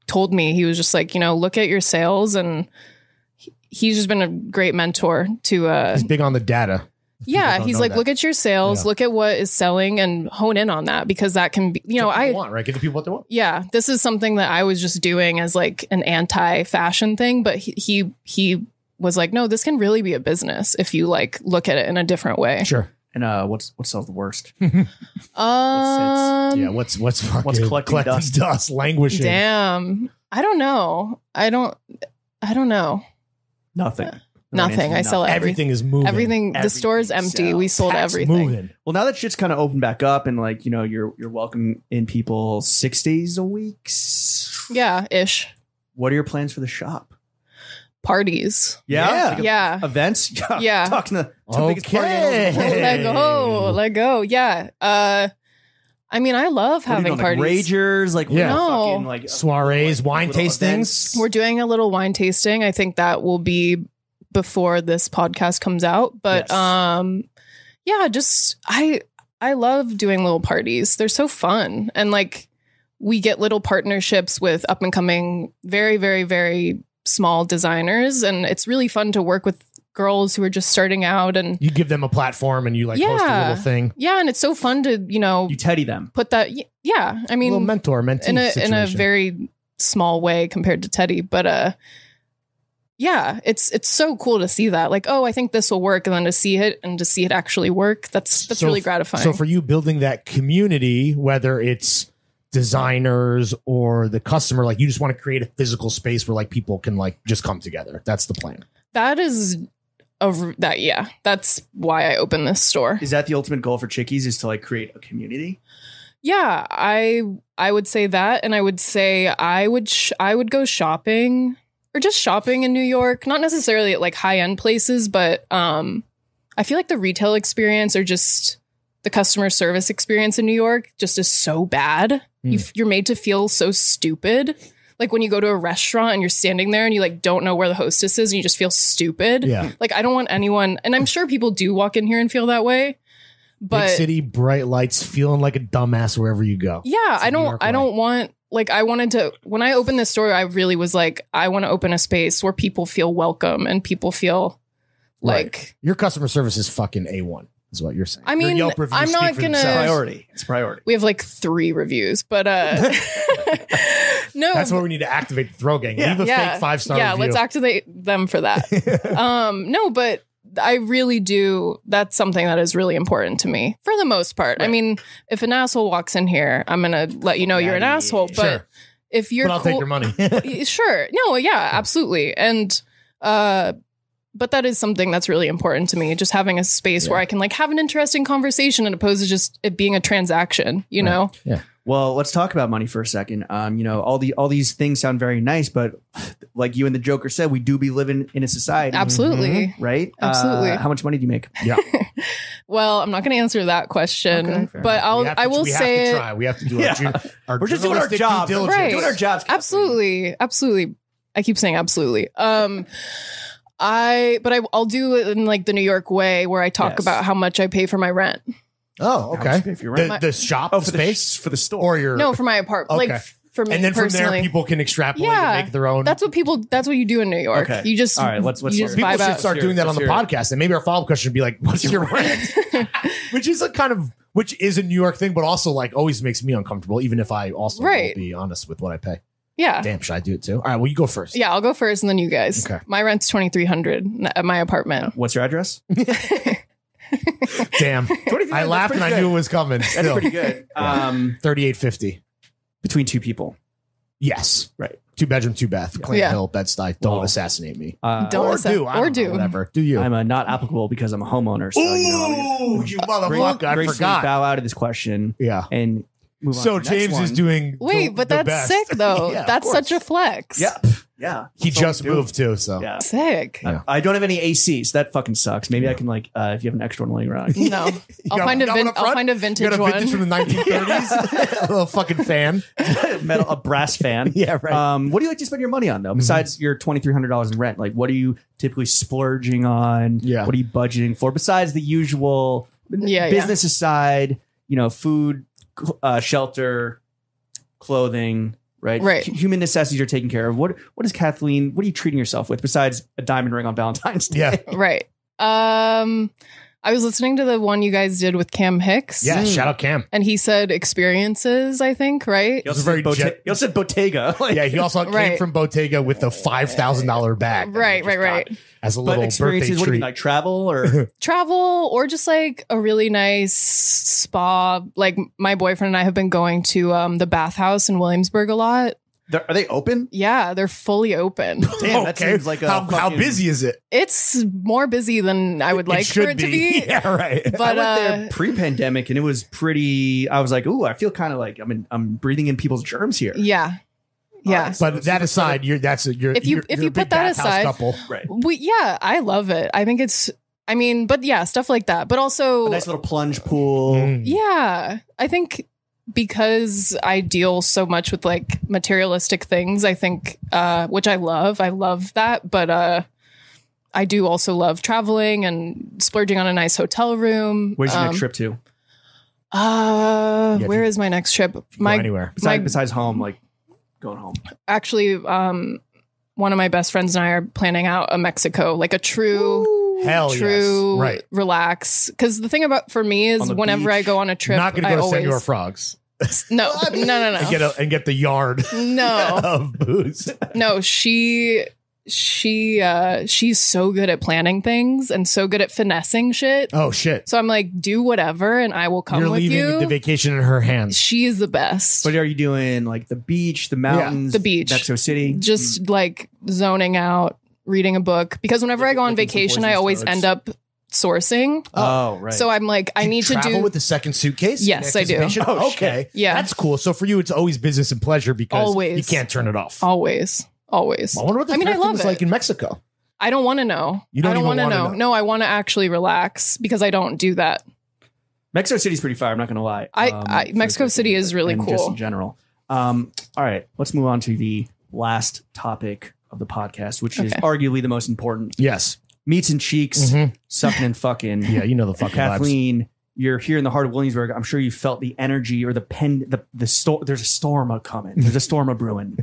told me. He was just like, look at your sales, and he's just been a great mentor to. He's big on the data. Yeah, don't he's know like, that. look at your sales, Yeah. look at what is selling, and hone in on that, because that can be, What people want, right? Give the people what they want. yeah, this is something that I was just doing as like an anti-fashion thing, but he was like, no, this can really be a business if you like look at it in a different way. Sure. And what sells the worst? Yeah. What's fucking collecting dust? Languishing. Damn, I don't know. I don't know. Nothing. Nothing. I sell Everything is moving. everything. The store's empty. We sold Tax everything. moving. Well, now that shit's kind of opened back up, and like you're welcoming in people 6 days a week. Yeah, ish. What are your plans for the shop? Parties. Yeah. Yeah. Events. Yeah. Talking to two biggest party Okay. animals. Let go. Yeah. I mean, I love What are you having doing, like parties. ragers, like Yeah. No. fucking, like Soirees, wine little tastings. events. We're doing a little wine tasting. I think that will be before this podcast comes out. But Yes. Yeah, just I love doing little parties. They're so fun. And like we get little partnerships with up and coming, very, very, very small designers. And it's really fun to work with girls who are just starting out, and You give them a platform and you like host a little thing. Yeah, and it's so fun to, You teddy them. put that. Yeah, I mean, A little mentor, mentee in a situation. very small way compared to Teddy, but yeah, it's so cool to see that. Like, oh, I think this will work, and then to see it actually work. That's really gratifying. So for you, building that community, whether it's designers or the customer, like you just want to create a physical space where like people can like just come together. That's the plan. That's why I opened this store. Is that the ultimate goal for Chickee's, is to like create a community? Yeah, I would say that, and I would say I would go shopping, or just shopping in New York, not necessarily at like high end places, but I feel like the retail experience, or just the customer service experience in New York just is so bad. You're made to feel so stupid. Like when you go to a restaurant and you're standing there and you like don't know where the hostess is and you just feel stupid. Yeah. Like I don't want anyone, and I'm sure people do walk in here and feel that way. But Big city, bright lights, feeling like a dumbass wherever you go. yeah, It's I a New don't York way. want, like, I wanted to, when I opened this store, I really was like, I want to open a space where people feel welcome and people feel like, Your customer service is fucking A1, is what you're saying. I Your mean, Yelp reviews I'm not speak for gonna- themselves. It's priority. we have like 3 reviews, but no. That's where we need to activate the throw gang. Leave a yeah, fake 5-star yeah, review. let's activate them for that. No, but I really do. That's something that is really important to me for the most part. Right. I mean, if an asshole walks in here, I'm going to let you know you're an Yeah, asshole. But sure. if you're But I'll take your money. sure. No, yeah, absolutely. And, but that is something that's really important to me. Just having a space where I can like have an interesting conversation, as opposed to just it being a transaction, you know? Yeah. Well, let's talk about money for a second. All these things sound very nice, but like you and the Joker said, we do be living in a society, Absolutely. right? Absolutely. How much money do you make? Yeah. Well, I'm not going to answer that question, Okay, fair but I will we say have to it. try. We have to do Yeah. our We're just doing our journalistic due jobs. diligence. Right. Doing our jobs. Kathleen. Absolutely. I keep saying absolutely. I'll do it in like the New York way, where I talk Yes. about how much I pay for my rent. Oh, How much you okay. pay for your rent? The shop Oh, for space for the store. or your No, for my apartment. Okay. Like for me and then from personally. there people can extrapolate Yeah. and make their own. That's what you do in New York. Okay. You just All right, let's you hear just it. People vibe should out. start doing that on the Let's hear it. podcast, and maybe our follow-up question would be like, "What's your rent?" Which is which is a New York thing, but also like always makes me uncomfortable, even if I also Right. will be honest with what I pay. Yeah. Damn, should I do it too? All right, well, you go first. Yeah, I'll go first and then you guys. Okay. My rent's $2,300 at my apartment. What's your address? Damn, I laughed and I knew it was coming. That's Still, pretty good. 3850. Between 2 people. Yes, Right. 2-bedroom, 2-bath, Clinton Yeah. Hill, Bed-Stuy. Don't Whoa. assassinate me. Don't Or assa- do. I or don't know, do. whatever. Do you? I'm not applicable because I'm a homeowner. So, Ooh, you motherfucker! I gracefully forgot. bow out of this question Yeah. and move on. So to the next James is one. doing. Wait, but that's best. sick though. Yeah, of That's course. such a flex. Yeah. Yeah. He That's what just we do. moved too, so Yeah. Sick. Yeah. I don't have any AC, so that fucking sucks. Maybe I can if you have an extra one laying around. No. I'll got- find got one up I'll front? find a You vintage got a vintage one. from the 1930s. A little fucking fan. a brass fan. Yeah, right. What do you like to spend your money on though? Besides your $2,300 in rent, like what are you typically splurging on? Yeah. What are you budgeting for? Besides the usual Yeah, business aside, food, shelter, clothing, right? Right. Human necessities are taken care of. What is Kathleen? What are you treating yourself with besides a diamond ring on Valentine's Day? Yeah. Right. I was listening to the one you guys did with Cam Hicks. Yeah. Shout out Cam. And he said experiences, I think, right? He also, It's a very said, jet- he also said Bottega. Like, Yeah, he also came Right. from Bottega with the $5,000 bag. that he Right, just right. got As a but little experiences, birthday what do you treat. mean, like travel or Travel or just like a really nice spa. Like my boyfriend and I have been going to the bathhouse in Williamsburg a lot. are they open? Yeah, they're fully open. Damn, that Okay. seems like a how fucking- busy is it? It's more busy than I would like for it to be. Yeah, right. I But went there pre-pandemic and it was pretty. I was like, ooh, I feel kind of like I'm breathing in people's germs here. yeah. Yeah. But that aside, you're If you a big put that bathhouse aside- couple. Right. Yeah, I love it. I think but yeah, stuff like that. But also A nice little plunge pool. Mm. yeah, I think because I deal so much with like materialistic things, I think which I love that, but I do also love traveling and splurging on a nice hotel room. Where's your next trip to? Where is my next trip? Anywhere Besides home, like going home. Actually, one of my best friends and I are planning out a Mexico, like a true right. relax. Because the thing about for me is whenever I go on a trip, not going to go to Senor Frogs. No. And get the yard of booze. No, she's so good at planning things and so good at finessing shit. Oh shit. So I'm like, do whatever and I will come with you. You're leaving the vacation in her hands. She is the best. But are you doing like the beach, the mountains, the beach, Mexico City? Just like zoning out, reading a book. Because whenever I go on vacation, I always end up sourcing. Oh, right. So I'm like, I need to travel with the second suitcase. Yes, I do. Oh, okay. Yeah. That's cool. So for you, it's always business and pleasure because Always. you can't turn it off. Always. I wonder what the I love was it. like in Mexico. I don't want to know. You don't I don't even want to wanna know. know. No, I want to actually relax because I don't do that. Mexico City's pretty fire. I'm not going to lie. Mexico City is really and cool. Just in general. All right, let's move on to the last topic of the podcast, which is arguably the most important. Yes. Meats and cheeks, sucking and fucking. Yeah, you know the fucking Kathleen, you're here in the heart of Williamsburg. I'm sure you felt the energy or the storm. There's a storm coming. There's a storm brewing.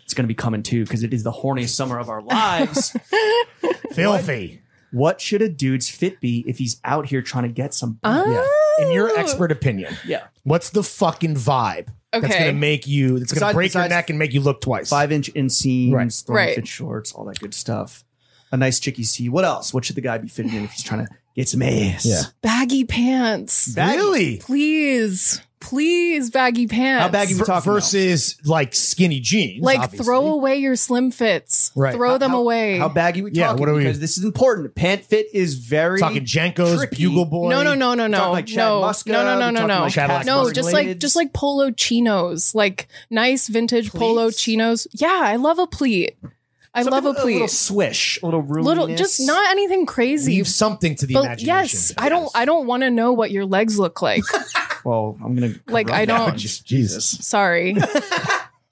It's going to be coming too because it is the horniest summer of our lives. Filthy. What should a dude's fit be if he's out here trying to get some? Yeah. In your expert opinion, what's the fucking vibe that's going to make you? That's going to break your neck and make you look twice. 5-inch inseams, Right. fit shorts, all that good stuff. A nice Chickee tee. What else? What should the guy be fitting in if he's trying to get some ass? Yeah. Baggy pants. Really? Please, baggy pants. How baggy we talking versus like skinny jeans? Like obviously. throw away your slim fits. Right. Throw them away. How baggy we talking? Yeah, what are we- Because this is important. Pant fit is very talking Jenkos, tricky. Bugle Boy. No. Talking like Chad Muska, No. talking like Chad Cat No, Muska just related. like polo chinos, like nice vintage polo Pleats? chinos. Yeah, I love a pleat. I love a little pleat. swish, a little roominess. Just not anything crazy. Leave something to the But imagination. yes, I don't want to know what your legs look like. Well, I'm gonna Like I don't. Jesus. Sorry.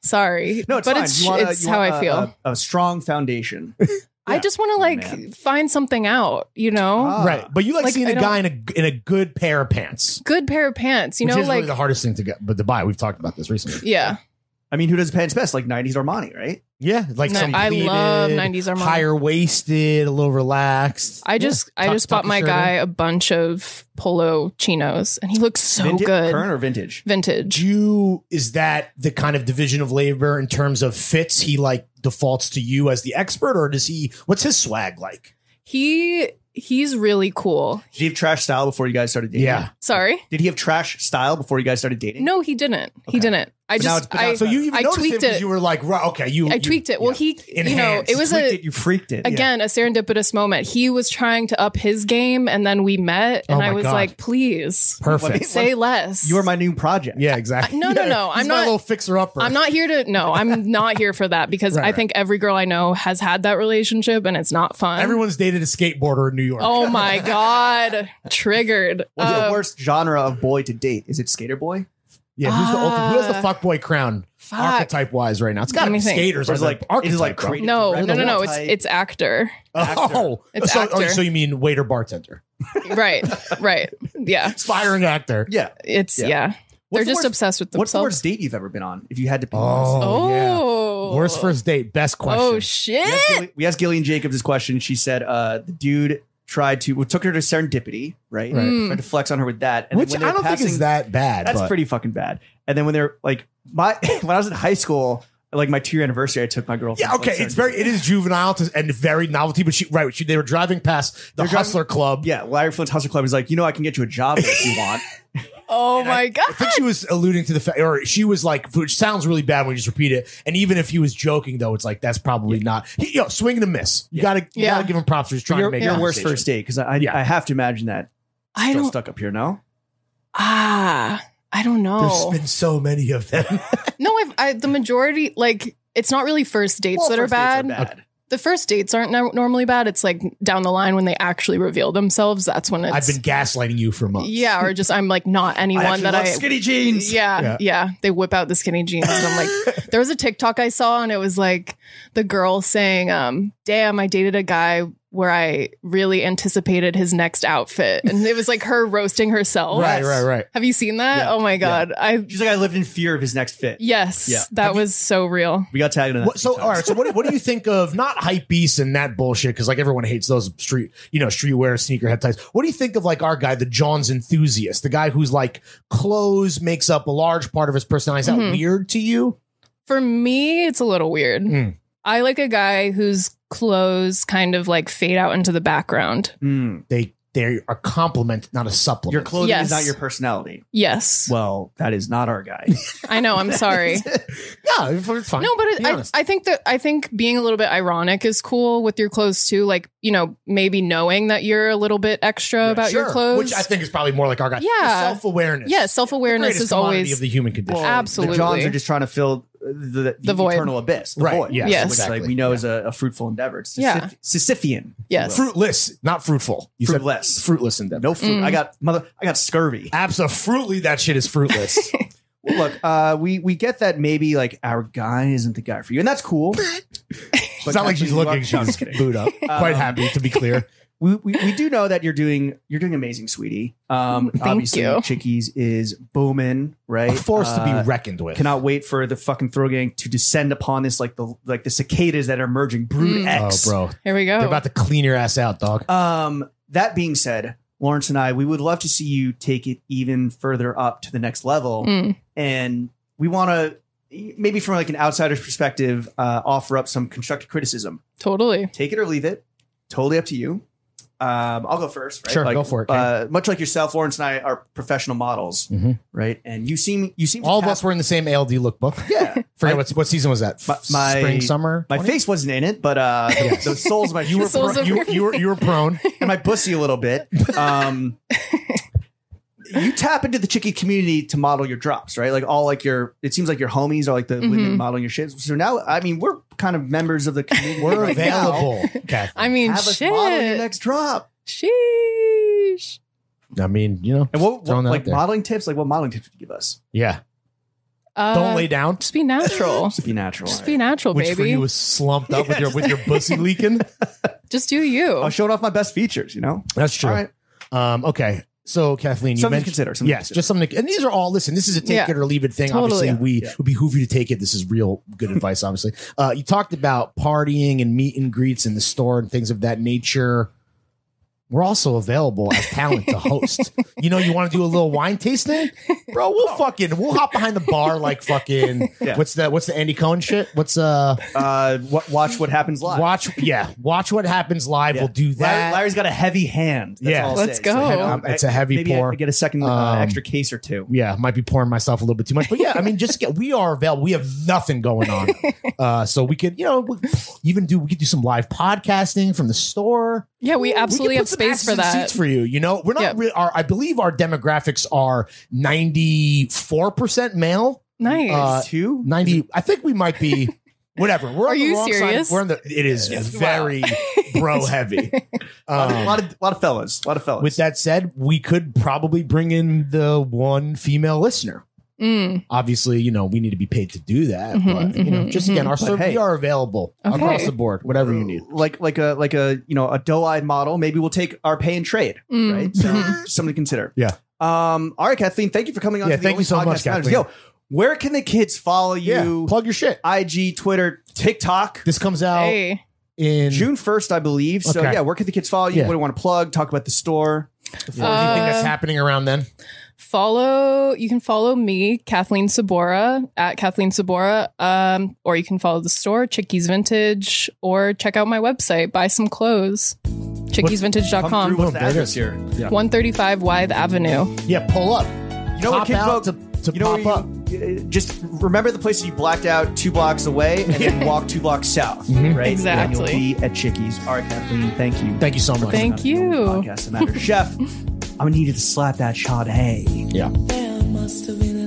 Sorry. No, it's but fine. it's You want it's how I feel. A strong foundation. I just want to man. find something out, you know? Right. But you like seeing I a guy in a good pair of pants. Good pair of pants, you Which know, is like really the hardest thing to get, but to buy. We've talked about this recently. yeah. I mean, who does pants best? Like 90s Armani, right? Yeah, like No, some I pleated, love 90s Armani. higher waisted, a little relaxed. I just Tuck bought your my shirt guy in. a bunch of polo chinos and he looks so Vintage, good. current or vintage? Vintage. Is that the kind of division of labor in terms of fits? He like defaults to you as the expert, or what's his swag like? He's really cool. Did he have trash style before you guys started dating? Yeah. Sorry? Did he have trash style before you guys started dating? No, he didn't. He didn't. So you even I noticed tweaked it because it. you were like, right, okay, I tweaked it. Well, Enhanced. it was You freaked it. again, a serendipitous moment. He was trying to up his game and then we met and Oh I my was God. like, please Perfect. say less. You are my new project. Yeah, exactly. No. He's I'm my not little fixer upper. I'm not here for that because Right, I think every girl I know has had that relationship and it's not fun. Everyone's dated a skateboarder in New York. Oh my God. Triggered. What's the worst genre of boy to date? Is it skater boy? Yeah, who's the ultimate? Who has the fuckboy crown? Fuck. Archetype wise, right now, it's got to Let me be think. skaters. Or is it like- archetype, is it like bro. creative No. director It's type? actor. Oh, It's so, actor. so you mean waiter bartender, Right. Yeah. aspiring actor? Yeah. It's yeah. What's They're the just worst- obsessed with What's the themselves. worst date you've ever been on? If you had to pick one. Oh, yeah. Oh. Worst first date. Best question. Oh shit. We asked Gillian Jacobs this question. She said the dude took her to Serendipity, right? Tried to flex on her with that. And Which then I when don't they're think is that bad. That's but pretty fucking bad. And then when they're like, when I was in high school, like my 2-year anniversary, I took my girlfriend. Yeah, okay. It is juvenile and very novelty, but they were driving past the Hustler Club. Yeah, Larry Flint's Hustler Club is like, I can get you a job if you want. Oh my God. I think she was alluding to the fact, or she was like, which sounds really bad when you just repeat it. And even if he was joking, though, it's like that's probably not. Swing and a miss. You gotta give him props for just trying to make your worst conversation. first date, because I have to imagine that. I Still don't. stuck up here, no? I don't know. There's been so many of them. No, the majority, like, it's not really first dates that are First dates bad. The first dates aren't normally bad. It's like down the line when they actually reveal themselves. That's when it's. I've been gaslighting you for months. Yeah, or just I'm like not anyone that I. skinny jeans. Yeah. They whip out the skinny jeans. And I'm like, there was a TikTok I saw and it was like the girl saying, "Damn, I dated a guy where I really anticipated his next outfit. And it was like her roasting herself. Right. Have you seen that? Yeah. Oh my God. She's like, I lived in fear of his next fit. Yes. Yeah. That was so real. We got tagged in that. So, all right. So, what do you think of not hype beasts and that bullshit? Because like everyone hates those streetwear sneakerhead types. What do you think of like our guy, the John's enthusiast, the guy who's like clothes makes up a large part of his personality? Is that weird to you? For me, it's a little weird. I like a guy whose clothes kind of like fade out into the background. They are a compliment, not a supplement. Your clothing Yes. is not your personality. Yes. Well, that is not our guy. I know. I'm sorry. No, it's fine. No, but Be honest. I think being a little bit ironic is cool with your clothes too. Like, maybe knowing that you're a little bit extra about your Sure. clothes. Which I think is probably more like our guy. Yeah. Self-awareness. Yeah, self-awareness Greatest is commodity always of the human condition. absolutely. The Johns are just trying to fill the void. eternal abyss. The Right. void. Yes. Which Exactly. like we know is a fruitful endeavor. It's Yeah. Sisyphean. Yes. Fruitless, not fruitful. You said Fruitless. fruitless endeavor. No fruit. I got scurvy. Absolutely, that shit is fruitless. Well, look, we get that maybe like our guy isn't the guy for you, and that's cool. It's not like she's looking. No, I'm She's kidding. booed up. Quite happy, to be clear. We do know that you're doing amazing, sweetie. Obviously, you. Chickee's is booming, right? A force to be reckoned with. Cannot wait for the fucking throw gang to descend upon this like the cicadas that are emerging. Brood X. Oh, bro. Here we go. They're about to clean your ass out, dog. That being said, Lawrence and I, we would love to see you take it even further up to the next level. And we want to, maybe from like an outsider's perspective, offer up some constructive criticism. Totally. Take it or leave it. Totally up to you. I'll go first. Right? Sure, go for it, Ken. Much like yourself, Lawrence and I are professional models, right? And you seem All of us were in the same ALD lookbook. Yeah. Forget what season was that? Spring, summer. My 20? face wasn't in it, but the soles of my You were Soles of your you were prone. and my pussy a little bit. You tap into the Chickee community to model your drops, right? Like it seems like your homies are like the women modeling your shit. So now, I mean, we're kind of members of the community. We're right now. available. Kathleen. I mean, Have us shit. model your next drop. Sheesh. I mean, And what Throwing that out like there. modeling tips? Like what modeling tips would you give us? yeah. Don't lay down. Just be natural. Just be natural. Just be natural, Which for baby. you was slumped up with your pussy leaking. Just do you. I'm showing off my best features, you know? That's true. All right. Okay. So Kathleen, you Something to mentioned consider. Something to yes, consider. just something. And these are all listen. This is a take Yeah. it or leave it thing. Totally. Obviously, would behoove you to take it. This is real good advice. Obviously, you talked about partying and meet and greets in the store and things of that nature. We're also available as talent to host. You want to do a little wine tasting, bro? We'll hop behind the bar like fucking. Yeah. What's the Andy Cohen shit? What's Watch what happens live. watch what happens live. Yeah. We'll do that. Larry's got a heavy hand. That's Yeah. all I'll Let's say. go. It's a heavy maybe pour. I get a second extra case or two. Yeah, might be pouring myself a little bit too much, but yeah, I mean, we are available. We have nothing going on, so we could, we could do some live podcasting from the store. Yeah, we absolutely could have put some space asses for and that. seats for you. We're not. Yep. I believe our demographics are 94% male. Nice. 90. I think we might be. Whatever. We're Are on the you wrong serious? Side. We're on the. It is very bro heavy. A lot of fellas. With that said, we could probably bring in the one female listener. Obviously, we need to be paid to do that. But just again, our service, hey. we are available across the board, whatever you need. like a doe-eyed model. Maybe we'll take our pay and trade, right? So just something to consider. Yeah. All right, Kathleen, thank you for coming on. Yeah, to the thank Only you so Podcast much, Matters. Kathleen. Yo, where can the kids follow you? Yeah. Plug your shit. IG, Twitter, TikTok. This comes out Hey. in June 1st, I believe. So Okay. yeah, where can the kids follow you? Yeah. What do you want to plug? Talk about the store. Anything that's happening around then. You can follow me, Kathleen Sorbara, at Kathleen Sorbara, or you can follow the store, Chickee's Vintage, or check out my website, buy some clothes, Come through. chickeesvintage.com, What's the There it address is. here? Yeah. 135 Wythe Avenue. Yeah, pull up. You know what, Pop kid out folk? to You know pop where up. just remember the place you blacked out 2 blocks away and then walk 2 blocks south, right? Exactly. And you'll be at Chickie's. All right, Kathleen, thank you. Thank you so much. Thank you. Podcast that matters. Chef, I'm gonna need you to slap that shot. Hey. Yeah. There must have been